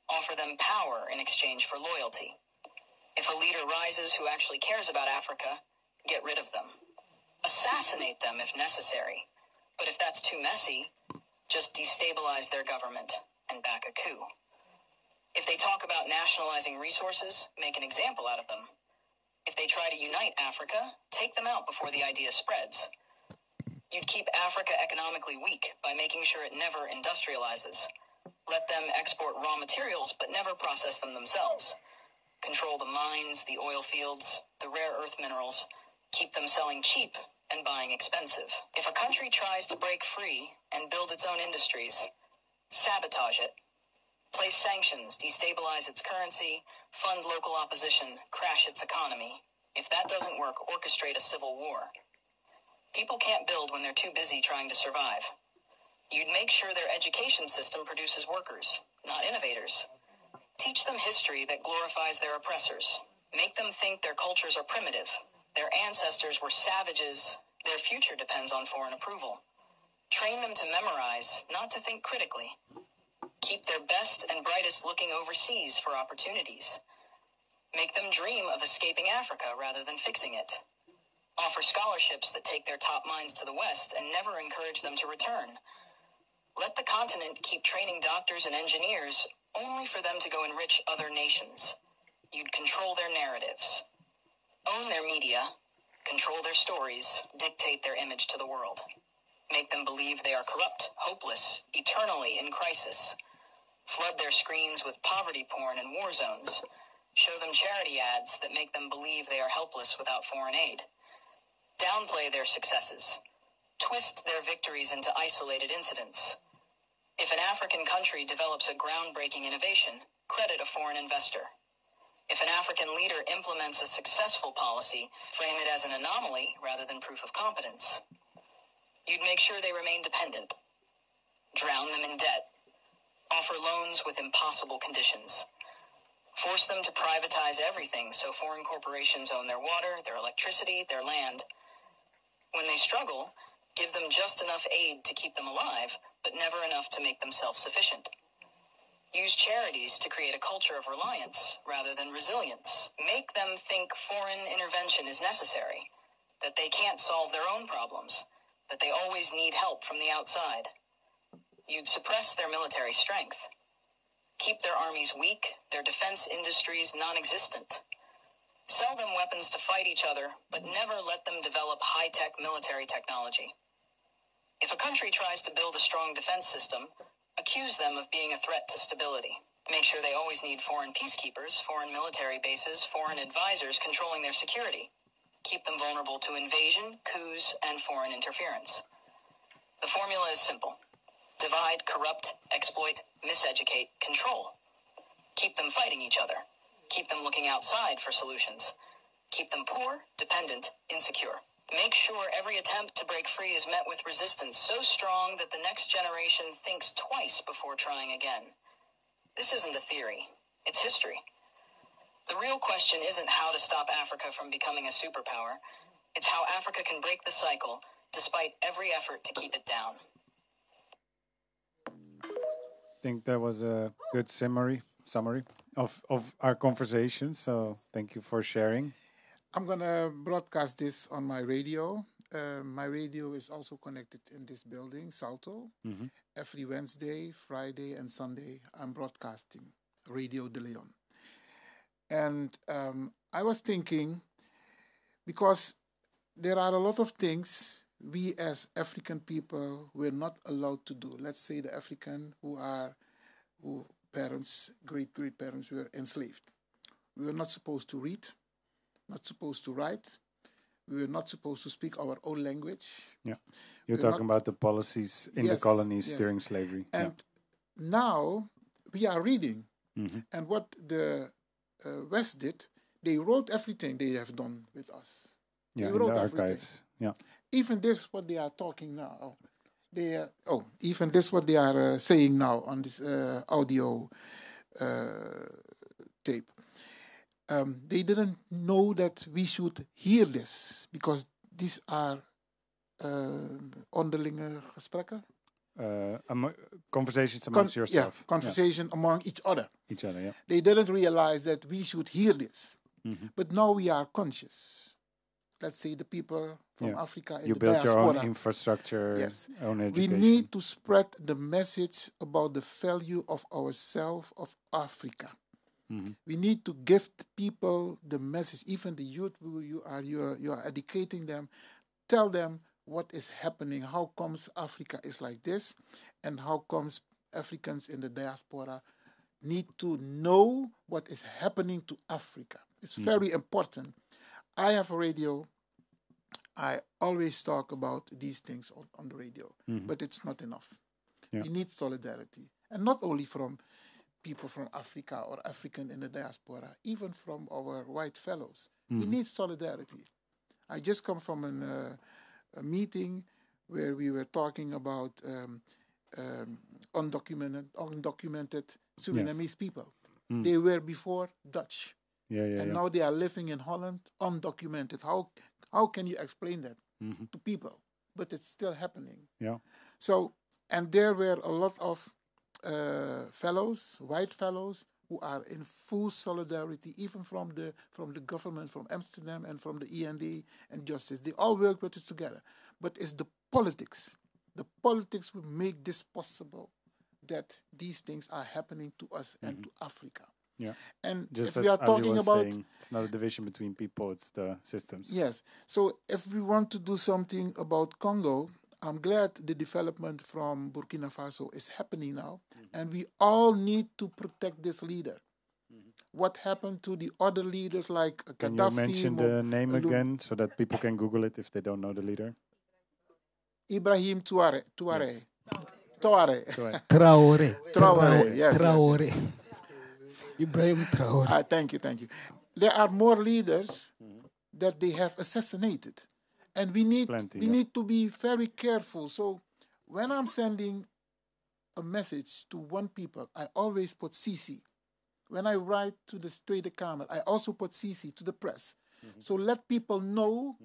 Offer them power in exchange for loyalty. If a leader rises who actually cares about Africa, get rid of them. Assassinate them if necessary. But if that's too messy, just destabilize their government and back a coup. If they talk about nationalizing resources, make an example out of them. If they try to unite Africa, take them out before the idea spreads. You'd keep Africa economically weak by making sure it never industrializes. Let them export raw materials, but never process them themselves. Control the mines, the oil fields, the rare earth minerals. Keep them selling cheap and buying expensive. If a country tries to break free and build its own industries, sabotage it. Place sanctions, destabilize its currency, fund local opposition, crash its economy. If that doesn't work, orchestrate a civil war. People can't build when they're too busy trying to survive. You'd make sure their education system produces workers, not innovators. Teach them history that glorifies their oppressors. Make them think their cultures are primitive. Their ancestors were savages. Their future depends on foreign approval. Train them to memorize, not to think critically. Keep their best and brightest looking overseas for opportunities. Make them dream of escaping Africa rather than fixing it. Offer scholarships that take their top minds to the West and never encourage them to return. Let the continent keep training doctors and engineers only for them to go enrich other nations. You'd control their narratives. Own their media, control their stories, dictate their image to the world. Make them believe they are corrupt, hopeless, eternally in crisis. Flood their screens with poverty porn and war zones. Show them charity ads that make them believe they are helpless without foreign aid. Downplay their successes. Twist their victories into isolated incidents. If an African country develops a groundbreaking innovation, credit a foreign investor. If an African leader implements a successful policy, frame it as an anomaly rather than proof of competence. You'd make sure they remain dependent. Drown them in debt. Offer loans with impossible conditions. Force them to privatize everything so foreign corporations own their water, their electricity, their land. When they struggle, give them just enough aid to keep them alive, but never enough to make them self-sufficient. Use charities to create a culture of reliance rather than resilience. Make them think foreign intervention is necessary, that they can't solve their own problems, that they always need help from the outside. You'd suppress their military strength. Keep their armies weak, their defense industries non-existent. Sell them weapons to fight each other, but never let them develop high-tech military technology. If a country tries to build a strong defense system, accuse them of being a threat to stability. Make sure they always need foreign peacekeepers, foreign military bases, foreign advisors controlling their security. Keep them vulnerable to invasion, coups, and foreign interference. The formula is simple. Divide, corrupt, exploit, miseducate, control. Keep them fighting each other. Keep them looking outside for solutions. Keep them poor, dependent, insecure. Make sure every attempt to break free is met with resistance so strong that the next generation thinks twice before trying again. This isn't a theory. It's history. The real question isn't how to stop Africa from becoming a superpower. It's how Africa can break the cycle despite every effort to keep it down. I think that was a good summary of our conversation. So thank you for sharing. I'm going to broadcast this on my radio. My radio is also connected in this building, Salto. Mm-hmm. Every Wednesday, Friday, and Sunday, I'm broadcasting Radio de Leon. And I was thinking, because there are a lot of things we as African people were not allowed to do. Let's say the African who parents, great-great-parents were enslaved. We were not supposed to read, not supposed to write. We were not supposed to speak our own language. Yeah, you're talking about the policies in the colonies during slavery. And now we are reading. Mm-hmm. And what the West did, they wrote everything they have done with us. Yeah, they wrote in the everything. archives. Yeah. Even this, what they are talking now. Even this, what they are saying now on this audio tape. They didn't know that we should hear this because these are onderlinge gesprekken. Conversations amongst yourself. Yeah, conversation among each other. Each other, yeah. They didn't realize that we should hear this. Mm-hmm. But now we are conscious. Let's say the people from Africa in you the built diaspora. your own infrastructure, yes. own education. We need to spread the message about the value of ourselves, of Africa. Mm-hmm. We need to give people the message, even the youth who you are educating them. Tell them what is happening, how comes Africa is like this, and how comes Africans in the diaspora need to know what is happening to Africa. It's very important. I have a radio. I always talk about these things on the radio, but it's not enough. Yeah. We need solidarity, and not only from people from Africa or African in the diaspora, even from our white fellows. We need solidarity. I just come from a meeting where we were talking about undocumented Surinamese people. They were before Dutch. And now they are living in Holland, undocumented. How can you explain that to people? But it's still happening. Yeah. So, and there were a lot of fellows, white fellows, who are in full solidarity, even from the government, from Amsterdam and from the END and Justice. They all work with us together. But it's the politics. The politics will make this possible, that these things are happening to us and to Africa. Yeah. And just if we are talking about, saying, it's not a division between people, it's the systems. Yes. So if we want to do something about Congo, I'm glad the development from Burkina Faso is happening now, and we all need to protect this leader. What happened to the other leaders like Gaddafi? Can you mention the name again so that people can Google it if they don't know the leader? Ibrahim Traoré. Yes. Traoré. Yes. Traoré. Yes. Ibrahim Traoré. Thank you. There are more leaders that they have assassinated. And we need to be very careful. So when I'm sending a message to one people, I always put CC. When I write to the Tweede Kamer, I also put CC to the press. So let people know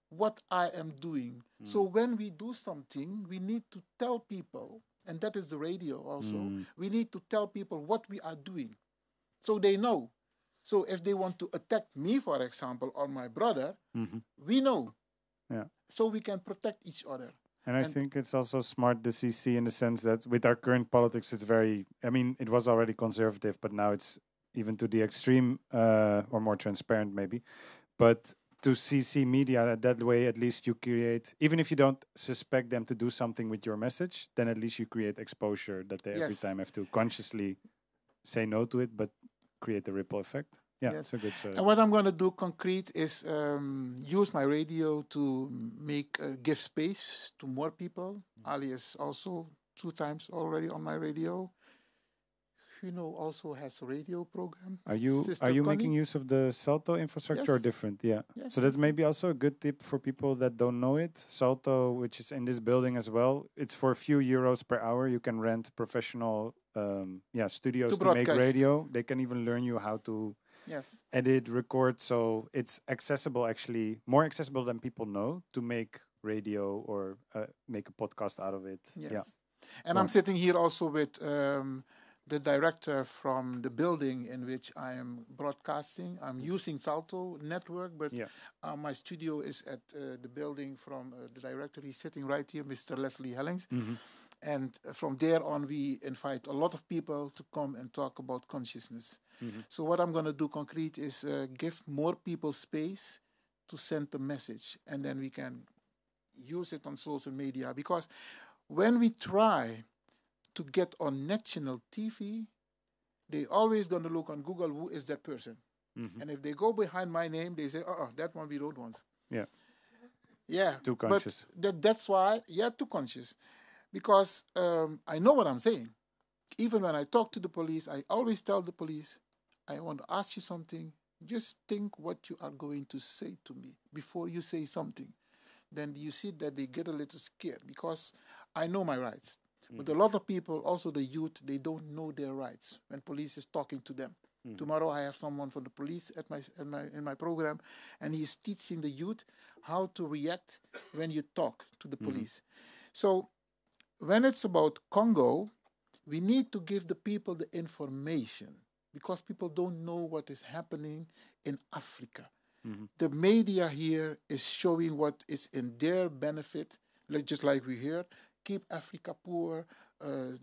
what I am doing. So when we do something, we need to tell people and that is the radio also. We need to tell people what we are doing so they know. So if they want to attack me, for example, or my brother, we know. Yeah. So we can protect each other. And I think it's also smart, the CC, in the sense that with our current politics, it's very, I mean, it was already conservative, but now it's even to the extreme, or more transparent maybe. But to CC media, that way at least you create, even if you don't suspect them to do something with your message, then at least you create exposure that they every time have to consciously say no to it, but create a ripple effect. Yeah, Yes. it's a good strategy. And what I'm going to do concrete is use my radio to make give space to more people. Ali is also 2 times already on my radio. Also has a radio program. Are you making use of the Salto infrastructure or Yes. different? Yeah. Yes, So that's yes. maybe also a good tip for people that don't know it. Salto, which is in this building as well, it's for a few euros per hour. You can rent professional studios to make broadcast. radio. They can even learn you how to Yes. edit, record. So it's accessible, actually, more accessible than people know, to make radio or make a podcast out of it. Yes. Yeah. And I'm sitting here also with the director from the building in which I am broadcasting. I'm using Salto network, but my studio is at the building from the director. He's sitting right here, Mr. Leslie Hellings. And from there on, we invite a lot of people to come and talk about consciousness. So what I'm going to do concrete is give more people space to send the message, and then we can use it on social media. Because when we try to get on national TV, they always going to look on Google, who is that person? And if they go behind my name, they say, that one we don't want. Yeah. Yeah. Too conscious. But that's why, too conscious. Because I know what I'm saying. Even when I talk to the police, I always tell the police, I want to ask you something. Just think what you are going to say to me before you say something. Then you see that they get a little scared because I know my rights. But a lot of people, also the youth, they don't know their rights when police is talking to them. Tomorrow I have someone from the police in my program, and he is teaching the youth how to react when you talk to the police. So when it's about Congo, we need to give the people the information because people don't know what is happening in Africa. The media here is showing what is in their benefit, just like we hear. Keep Africa poor.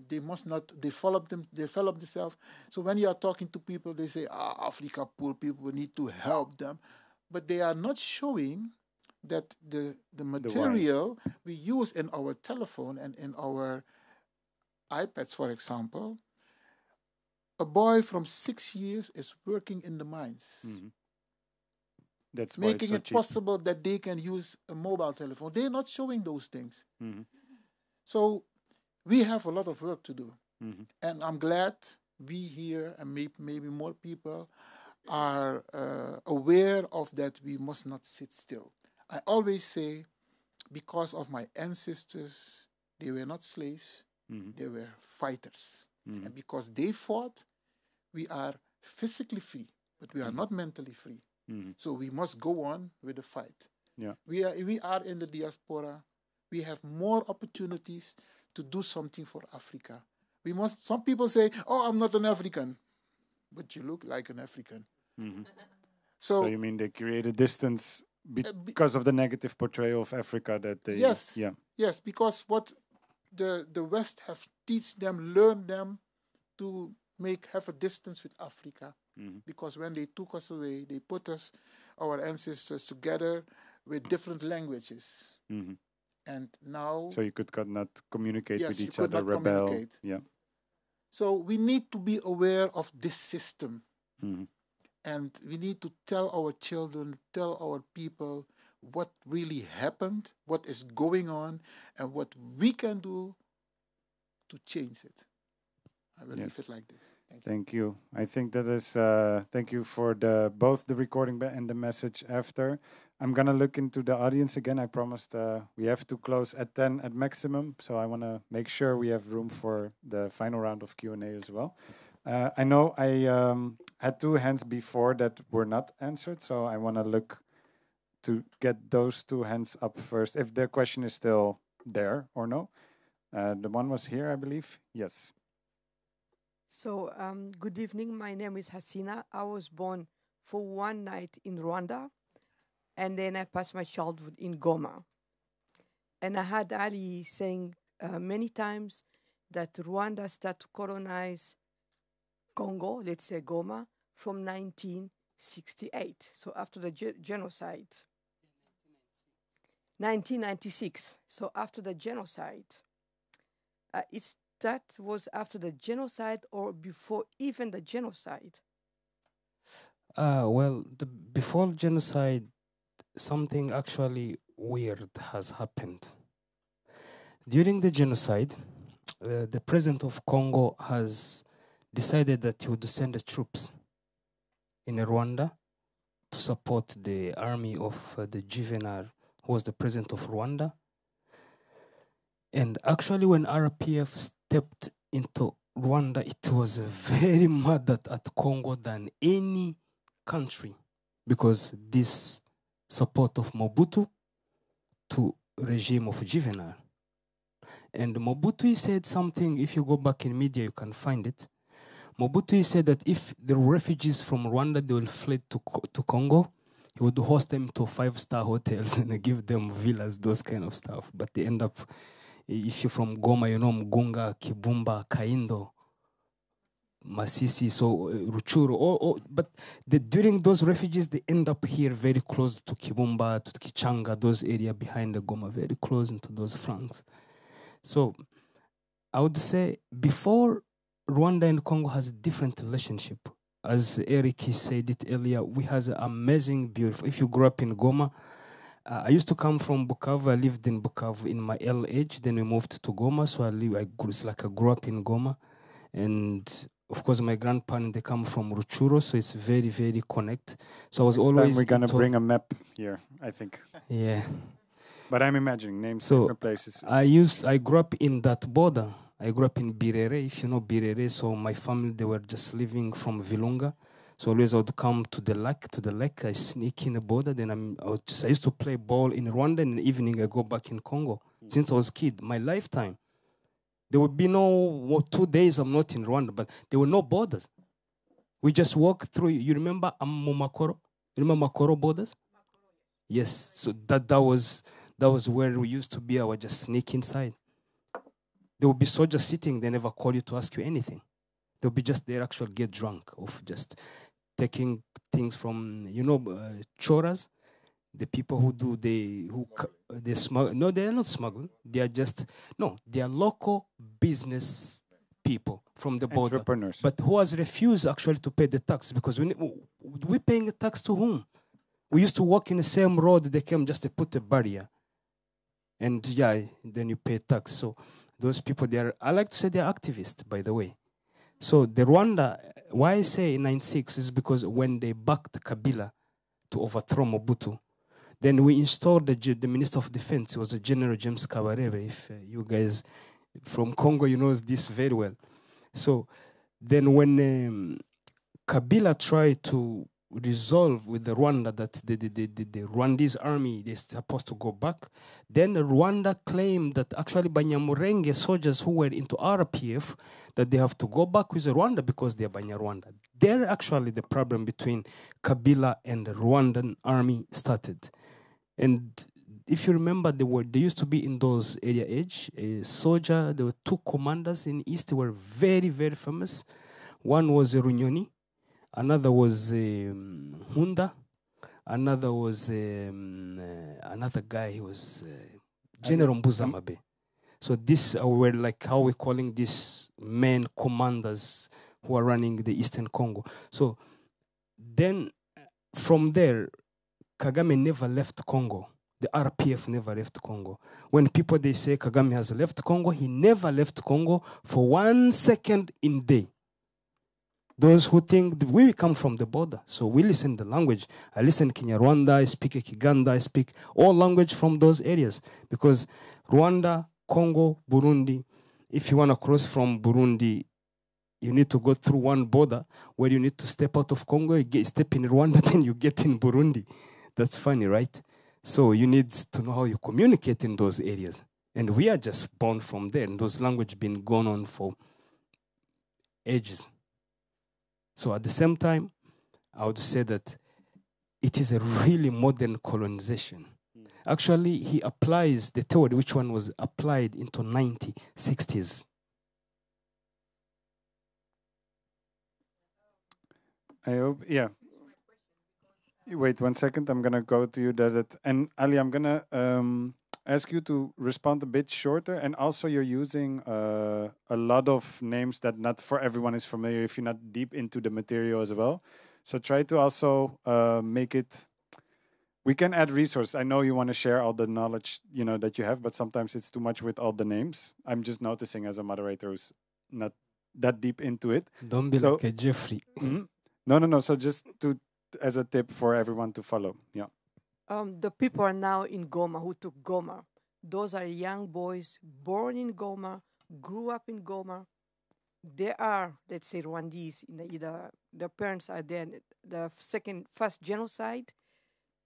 They must not develop themselves. So when you are talking to people, they say, Africa poor people, we need to help them. But they are not showing that the material we use in our telephone and in our iPads, for example, a boy from 6 years is working in the mines. That's why making it possible that they can use a mobile telephone. They're not showing those things. So we have a lot of work to do. And I'm glad we here and maybe more people are aware of that we must not sit still. I always say, because of my ancestors, they were not slaves, they were fighters. And because they fought, we are physically free, but we are not mentally free. So we must go on with the fight. We are in the diaspora. We have more opportunities to do something for Africa. Some people say, I'm not an African, but you look like an African. So you mean they create a distance because of the negative portrayal of Africa that they... Yes, because what the West have learned them to have a distance with Africa. Because when they took us away, they put our ancestors together with different languages. And now... So you could not communicate with each other, rebel. So we need to be aware of this system. And we need to tell our children, tell our people what really happened, what is going on, and what we can do to change it. I will leave it like this. Thank you. I think that is, thank you for both the recording and the message after. I'm going to look into the audience again. I promised we have to close at 10 at maximum. So I want to make sure we have room for the final round of Q&A as well. I know I had 2 hands before that were not answered. So I want to look to get those 2 hands up first. If the question is still there or no. The one was here, I believe. Yes. So, good evening. My name is Hasina. I was born for one night in Rwanda, and then I passed my childhood in Goma. And I had Ali saying many times that Rwanda started to colonize Congo, let's say Goma, from 1968. So after the genocide. 1996. So after the genocide. That was after the genocide or before even the genocide? Well, before genocide, something actually weird has happened. During the genocide, the president of Congo has decided that he would send the troops in Rwanda to support the army of the Juvenal, who was the president of Rwanda. And actually, when RPF stepped into Rwanda, it was very mad at Congo than any country, because this support of Mobutu to regime of Juvenal. And Mobutu said something, if you go back in media, you can find it. Mobutu said that if the refugees from Rwanda, they will flee to Congo, he would host them to 5-star hotels and give them villas, those kind of stuff. But they end up, if you're from Goma, you know Mugunga, Kibumba, Kaindo, Masisi, so Ruchuru. But during those refugees, they end up here very close to Kibumba, to Kichanga, those areas behind the Goma, very close into those flanks. So I would say before Rwanda and Congo has a different relationship. As Eric he said it earlier, we has an amazing, beautiful. If you grew up in Goma, I used to come from Bukavu. I lived in Bukavu in my early age. Then we moved to Goma, so I grew up in Goma, and of course my grandparents, they come from Ruchuru, so it's very, very connect. So I was always. We're gonna bring a map here, I think. Yeah. But I'm imagining names different places. I grew up in that border. I grew up in Birere, if you know Birere. So my family, they were just living from Virunga. So always I would come to the lake. I sneak in the border. Then I used to play ball in Rwanda, and in the evening I go back in Congo. Since I was a kid, my lifetime. There would be 2 days I'm not in Rwanda, but there were no borders. We just walk through. You remember Makoro? You remember Makoro borders? Yes. So that was where we used to be. I would just sneak inside. There would be soldiers sitting. They never call you to ask you anything. They'll be just there, actually get drunk of just taking things from, choras, the people who do, they smuggle. No, they are not smuggling. They are they are local business people from the border. Entrepreneurs. But who has refused actually to pay the tax, because we're paying a tax to whom? We used to walk in the same road. They came just to put a barrier. And then you pay tax. So those people, I like to say they're activists, by the way. So the Rwanda, why I say 96 is because when they backed Kabila to overthrow Mobutu, then we installed the Minister of Defense. It was a General James Kabarebe. If you guys from Congo, you know this very well. So then when Kabila tried to resolve with the Rwanda that the Rwandese army is supposed to go back, then Rwanda claimed that actually Banyamulenge soldiers who were into RPF, that they have to go back with Rwanda because they are Banyarwanda. There actually the problem between Kabila and the Rwandan army started. And if you remember, they used to be in those area age. A soldier, there were 2 commanders in East who were very, very famous. One was Runyoni, another was Hunda, another was another guy, he was General Mbuzamabe. So this were like how we're calling these men commanders who are running the Eastern Congo. So then from there, Kagame never left Congo. The RPF never left Congo. When people, they say Kagame has left Congo, he never left Congo for 1 second in day. Those who think we come from the border, so we listen the language. I listen Kinyarwanda, I speak Kiganda, I speak all language from those areas. Because Rwanda, Congo, Burundi, if you want to cross from Burundi, you need to go through one border where you need to step out of Congo, step in Rwanda, then you get in Burundi. That's funny, right? So you need to know how you communicate in those areas. And we are just born from there, and those languages been going on for ages. So at the same time, I would say that it is a really modern colonization. Actually, he applies the theory which one was applied into 1960s. I hope, yeah. Wait 1 second. I'm gonna go to you, that and Ali, I'm gonna ask you to respond a bit shorter. And also, you're using a lot of names that not for everyone is familiar if you're not deep into the material as well. So try to also make it. We can add resources. I know you want to share all the knowledge that you have, but sometimes it's too much with all the names. I'm just noticing as a moderator who's not that deep into it. Don't be like a Jeffrey. No. So just as a tip for everyone to follow. Yeah. The people are now in Goma who took Goma. Those are young boys born in Goma, grew up in Goma. They are, let's say, Rwandese. The parents are there. The first genocide,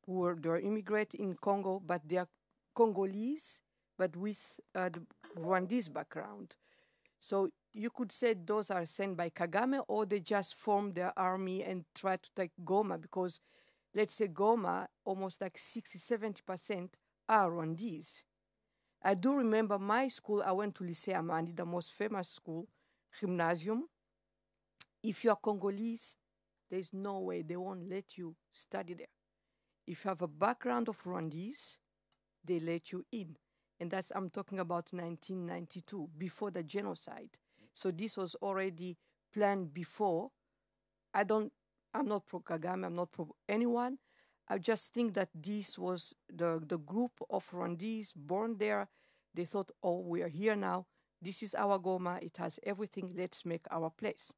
they were immigrant in Congo, but they are Congolese, but with the Rwandese background. So you could say those are sent by Kagame, or they just formed their army and try to take Goma, because let's say Goma, almost like 60-70% are Rwandese. I do remember my school, I went to Lycée Amandi, the most famous school, gymnasium. If you are Congolese, there's no way they won't let you study there. If you have a background of Rwandese, they let you in. And I'm talking about 1992, before the genocide. So this was already planned before. I'm not pro Kagame, I'm not pro anyone. I just think that this was the group of Rwandese born there. They thought, oh, we are here now. This is our Goma. It has everything. Let's make our place.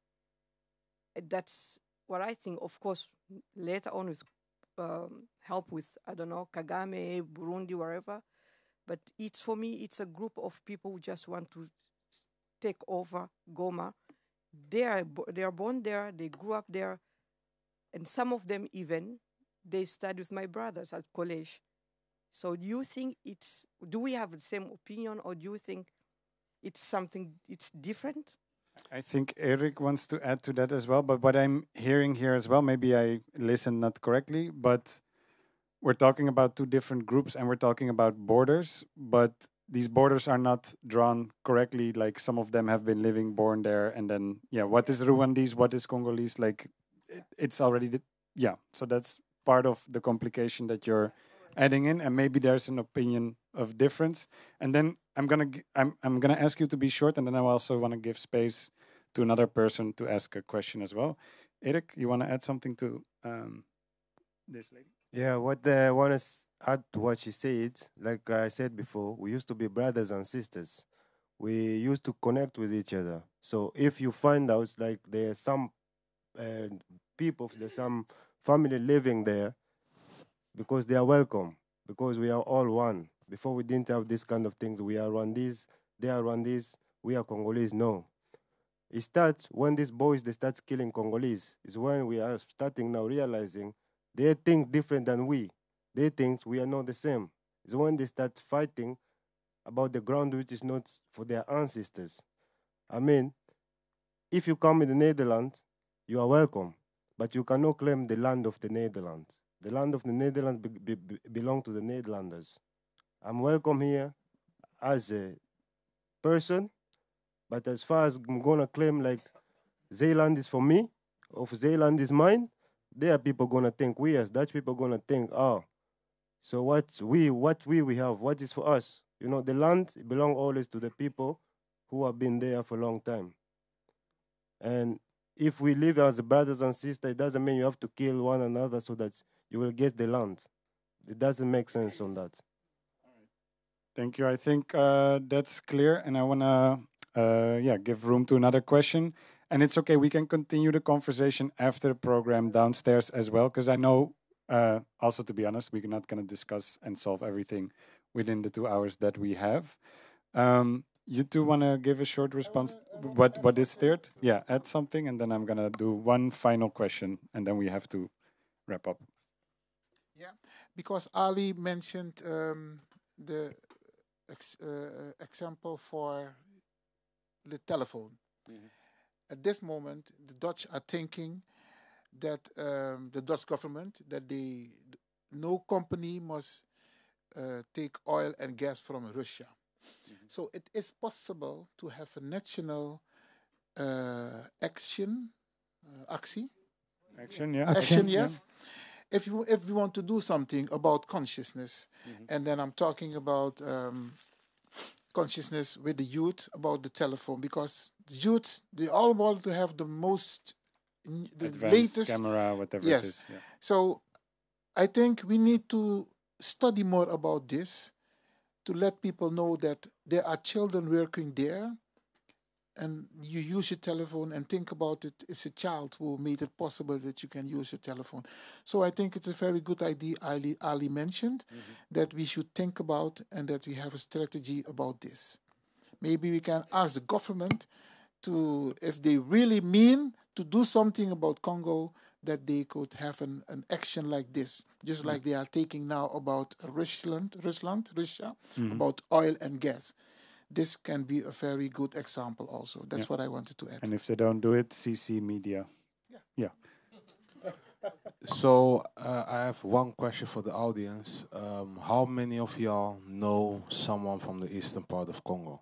That's what I think. Of course, later on with help with, I don't know, Kagame, Burundi, wherever. But for me, it's a group of people who just want to take over Goma. They are born there. They grew up there. And some of them even, they studied with my brothers at college. So do you think do we have the same opinion, or do you think it's different? I think Eric wants to add to that as well. But what I'm hearing here as well, maybe I listened not correctly, but we're talking about two different groups and we're talking about borders, but these borders are not drawn correctly. Like some of them have been born there. And then, what is Rwandese? What is Congolese? Like it's already, So that's part of the complication that you're adding in. And maybe there's an opinion of difference. And then I'm gonna ask you to be short, and then I also want to give space to another person to ask a question as well. Eric, you want to add something to this lady? Yeah, what I want to add to what she said, like I said before, we used to be brothers and sisters. We used to connect with each other. So if you find out like there's some people, there's some family living there, because they are welcome, because we are all one. Before we didn't have this kind of things. We are Rwandese, they are Rwandese, we are Congolese. No. It starts when these boys, they start killing Congolese. It's when we are starting now realizing they think different than we. They think we are not the same. It's when they start fighting about the ground which is not for their ancestors. I mean, if you come in the Netherlands, you are welcome, but you cannot claim the land of the Netherlands. The land of the Netherlands belongs to the Netherlanders. I'm welcome here as a person, but as far as I'm gonna claim like Zeeland is for me, or Zeeland is mine, there are people gonna think, we as Dutch people gonna think, so what we have, what is for us? The land belongs always to the people who have been there for a long time. And if we live as brothers and sisters, it doesn't mean you have to kill one another so that you will get the land. It doesn't make sense on that. Thank you. I think that's clear, and I want to give room to another question. And it's okay, we can continue the conversation after the program downstairs as well, because I know, also to be honest, we're not going to discuss and solve everything within the 2 hours that we have. You two want to give a short response? What is there? Yeah, add something, and then I'm going to do one final question, and then we have to wrap up. Yeah, because Ali mentioned the example for the telephone. At this moment, the Dutch are thinking that the Dutch government that no company must take oil and gas from Russia. So it is possible to have a national action, actie. Action, yeah. Action, yes. If we want to do something about consciousness, and then I'm talking about consciousness with the youth about the telephone, because the youth, they all want to have the most, the Advanced latest camera, whatever yes. it is. Yeah. So I think we need to study more about this to let people know that there are children working there, and you use your telephone and think about it. It's a child who made it possible that you can use your telephone. So I think it's a very good idea Ali mentioned, that we should think about and that we have a strategy about this. Maybe we can ask the government to, if they really mean to do something about Congo, that they could have an action like this, just like they are taking now about Russia, about oil and gas. This can be a very good example also. That's what I wanted to add. And if they don't do it, CC media. Yeah. So I have one question for the audience. How many of y'all know someone from the eastern part of Congo?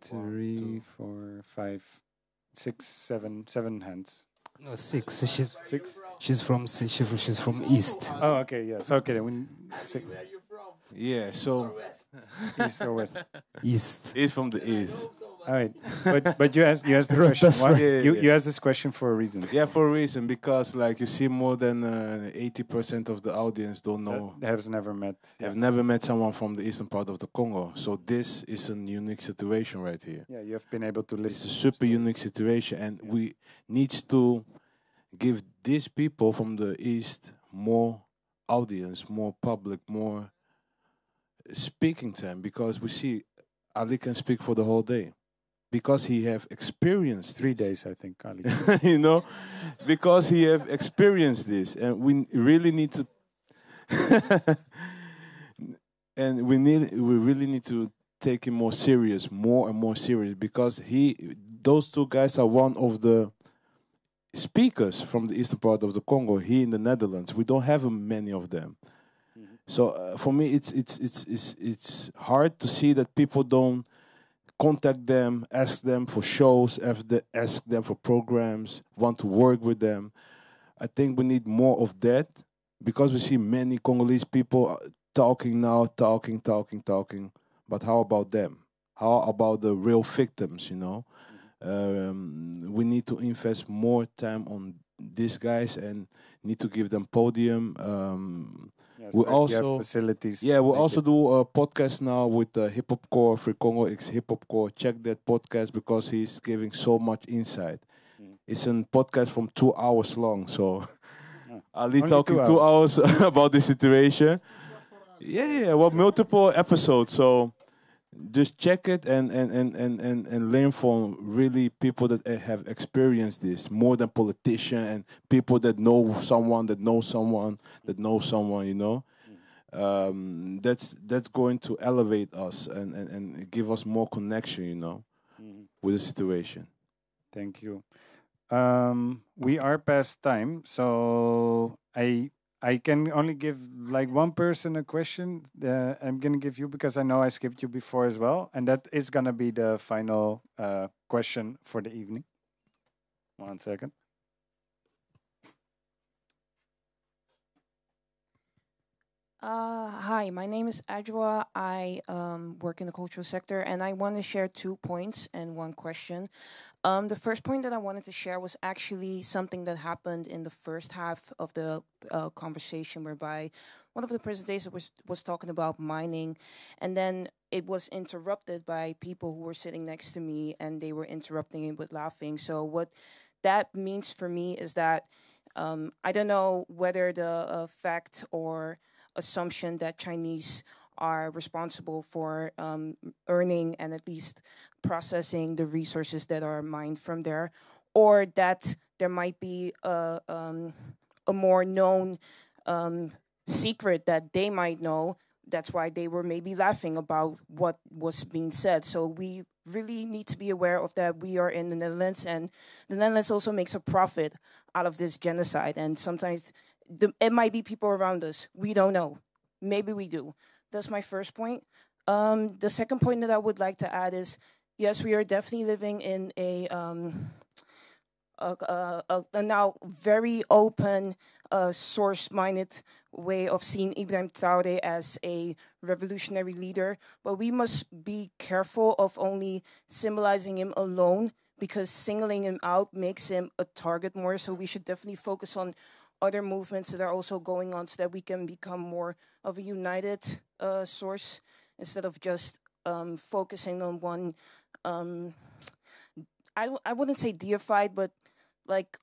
3, 4, 5, 6, 7 hands. No, 6. 6? She's from east. Oh, okay, yes. Okay, then we 6. Yeah, so East or west? East. He's from the east. All right, but you asked the question. That's Why? right. You asked this question for a reason. Yeah, for a reason, because like you see, more than 80% of the audience don't know, Have never met. have never met someone from the eastern part of the Congo. So this is a unique situation right here. Yeah, you have been able to listen. It's a super unique situation, and we need to give these people from the east more audience, more public, more speaking time, because we see Ali can speak for the whole day because he have experienced 3 this. days, I think, Ali. You know, because he have experienced this, and we really need to and we really need to take him more and more serious, because those two guys are one of the speakers from the eastern part of the Congo here in the Netherlands. We don't have many of them. So for me, it's hard to see that people don't contact them, ask them for shows, ask them for programs, want to work with them. I think we need more of that, because we see many Congolese people talking. But how about them? How about the real victims, you know? We need to invest more time on these guys and need to give them podium. We also facilities. Yeah, we also do a podcast now with Hip Hop Core, Free Congo X Hip Hop Core. Check that podcast, because he's giving so much insight. It's a podcast from 2 hours long, so Ali talking 2 hours about the situation. Yeah, well, multiple episodes. So just check it and learn from really people that have experienced this, more than politicians and people that know someone that knows someone that knows someone, you know. That's going to elevate us and give us more connection, you know, with the situation. Thank you. We are past time, so I can only give like one person a question. I'm gonna give you, because I know I skipped you before as well, and that is gonna be the final question for the evening. 1 second. Hi, my name is Adjoa. I work in the cultural sector, and I want to share 2 points and 1 question. The first point that I wanted to share was actually something that happened in the first half of the conversation, whereby one of the presenters was talking about mining, and then it was interrupted by people who were sitting next to me, and they were interrupting it with laughing. So what that means for me is that I don't know whether the fact or assumption that Chinese are responsible for earning and at least processing the resources that are mined from there, or that there might be a more known secret that they might know, that's why they were maybe laughing about what was being said. So we really need to be aware of that. We are in the Netherlands, and the Netherlands also makes a profit out of this genocide. And sometimes it might be people around us. We don't know. Maybe we do. That's my first point. The second point that I would like to add is, yes, we are definitely living in a now very open, source-minded way of seeing Ibrahim Traoré as a revolutionary leader, but we must be careful of only symbolizing him alone, because singling him out makes him a target more. So we should definitely focus on other movements that are also going on, so that we can become more of a united source, instead of just focusing on one. I wouldn't say deified, but like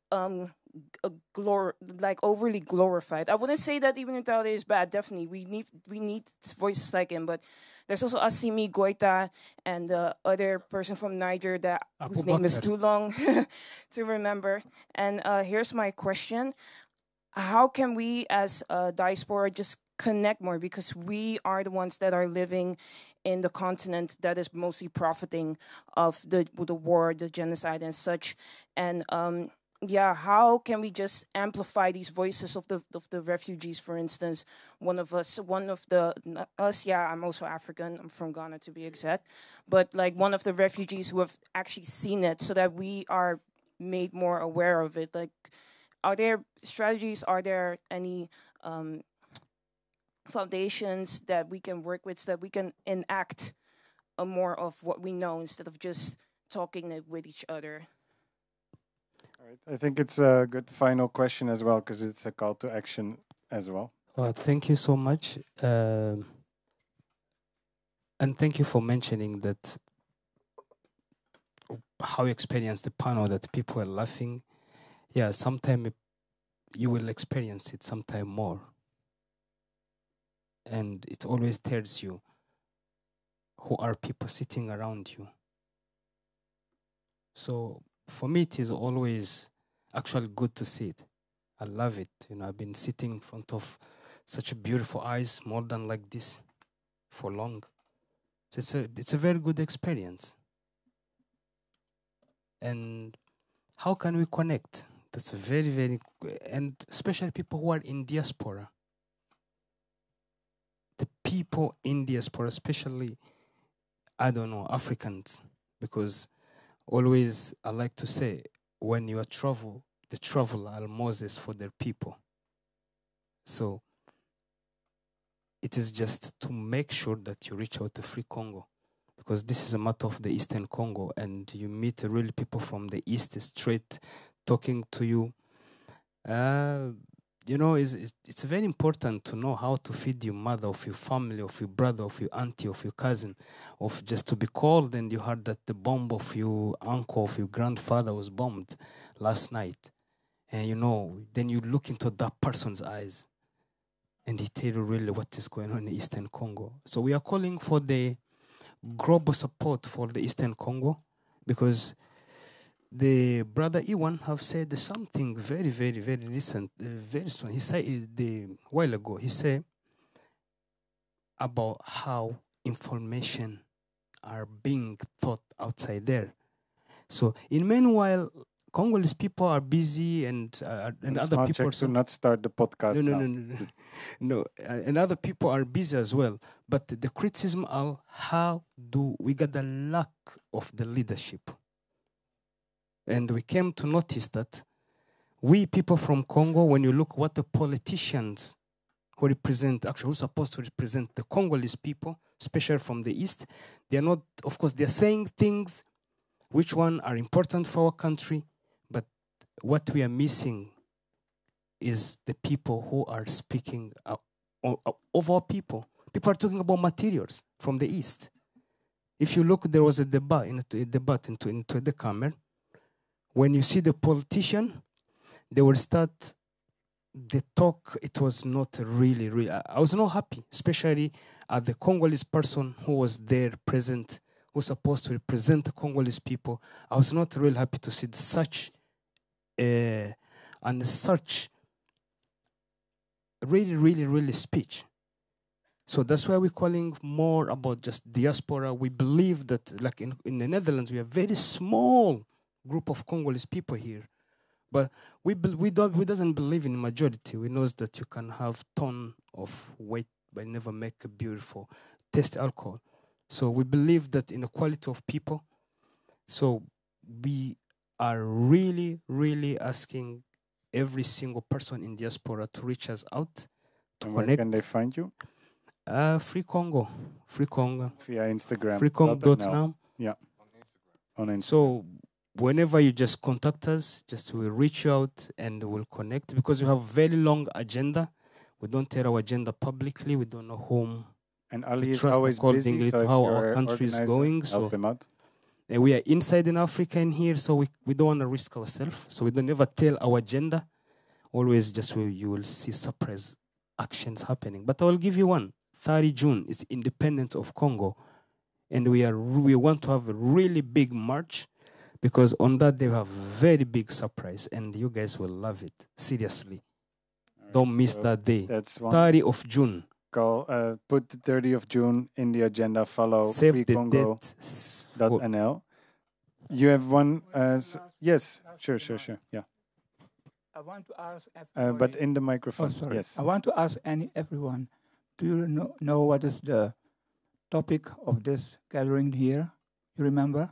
like overly glorified. I wouldn't say that Ibn Traoré is bad. Definitely, we need voices like him. But there's also Assimi Goita and the other person from Niger that whose name is too long to remember. And here's my question: how can we, as a diaspora, just connect more? Because we are the ones that are living in the continent that is mostly profiting of the war, the genocide, and such. And how can we just amplify these voices of the refugees? For instance, I'm also African. I'm from Ghana, to be exact. But like one of the refugees who have actually seen it, so that we are made more aware of it. Like, are there strategies? Are there any foundations that we can work with, so that we can enact more of what we know, instead of just talking it with each other? All right. I think it's a good final question as well, because it's a call to action as well. Well, thank you so much. And thank you for mentioning that, how you experienced the panel, that people are laughing. Yeah, sometime you will experience it sometime more. And it always tells you who are people sitting around you. So for me, it is always actually good to see it. I love it. I've been sitting in front of such beautiful eyes, more than like this, for long. So it's a very good experience. And how can we connect? That's very, very, and especially people who are in diaspora. The people in diaspora, especially, Africans, because always I like to say, when you travel, the travel are Moses for their people. So it is just to make sure that you reach out to Free Congo, because this is a matter of the Eastern Congo, and you meet really people from the East straight talking to you. It's very important to know how to feed your mother, of your family, of your brother, of your auntie, of your cousin, of just to be called and you heard that the bomb of your uncle, of your grandfather was bombed last night. And then you look into that person's eyes and he tell you really what is going on in Eastern Congo. So we are calling for the global support for the Eastern Congo, because the brother Iwan have said something very, very, very recent, very soon. He said a while ago, he said about how information are being taught outside there. So in meanwhile, Congolese people are busy, and other people to not start the podcast. No, and other people are busy as well. But the criticism are, how do we get the lack of the leadership? And we came to notice that we people from Congo, when you look what the politicians who represent, actually who's supposed to represent the Congolese people, especially from the East, they are not, of course, they are saying things which one are important for our country, but what we are missing is the people who are speaking of our people. People are talking about materials from the East. If you look, there was a debate into the camera. When you see the politician, they will start the talk. It was not really. I was not happy, especially at the Congolese person who was there present, who was supposed to represent the Congolese people. I was not really happy to see such really speech. So that's why we're calling more about just diaspora. We believe that, like in the Netherlands, we have very small group of Congolese people here. But we doesn't believe in majority. We know that you can have ton of weight but never make a beautiful taste alcohol. So we believe that in the quality of people. So we are really, really asking every single person in diaspora to reach us out, to and connect. Where can they find you? Free Congo. Via Instagram. freecongo.now. Yeah. On Instagram. So whenever you just contact us, just we'll reach you out and we'll connect, because we have a very long agenda. We don't tell our agenda publicly. We don't know whom and Ali is trust always accordingly busy, so to if how you're our country is organizer, going. help So him out. and we are inside in Africa in here, so we don't want to risk ourselves. So we don't ever tell our agenda. Always just you will see surprise actions happening. But I will give you one. 30 June is independence of Congo. And we want to have a really big march, because on that day we have a very big surprise, and you guys will love it. Seriously. Right, Don't miss so that day. That's one. 30 of June. Put the 30th of June in the agenda. Follow Save the freecongo.nl. date. You have one? Yes, sure. Yeah. I want to ask But in the microphone. Oh, sorry. Yes. I want to ask everyone, do you know what is the topic of this gathering here? You remember?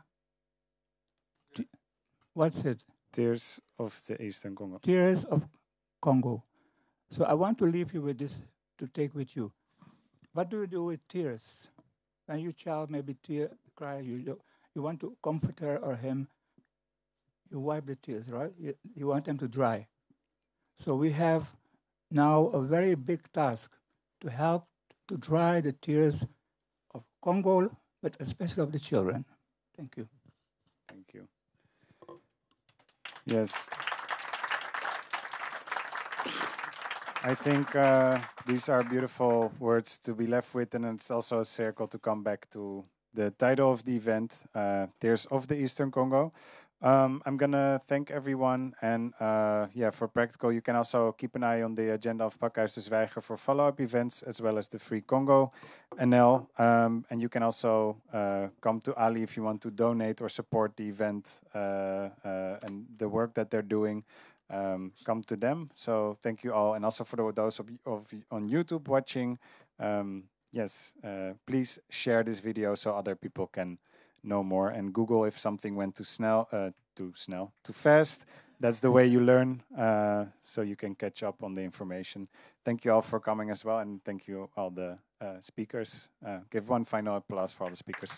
What's it? Tears of the Eastern Congo. Tears of Congo. So I want to leave you with this to take with you. What do you do with tears? When your child maybe cry, you want to comfort her or him, you wipe the tears, right? You want them to dry. So we have now a very big task to help to dry the tears of Congo, but especially of the children. Thank you. Thank you. Yes. I think these are beautiful words to be left with, and it's also a circle to come back to the title of the event, Tears of the Eastern Congo. I'm going to thank everyone, and for practical, you can also keep an eye on the agenda of Pakhuis de Zwijger for follow-up events, as well as the Free Congo NL. And you can also come to Ali if you want to donate or support the event and the work that they're doing. Come to them. So thank you all, and also for those of on YouTube watching. Please share this video so other people can know more, and Google if something went too fast. That's the way you learn, so you can catch up on the information. Thank you all for coming as well, and thank you all the speakers. Give one final applause for all the speakers.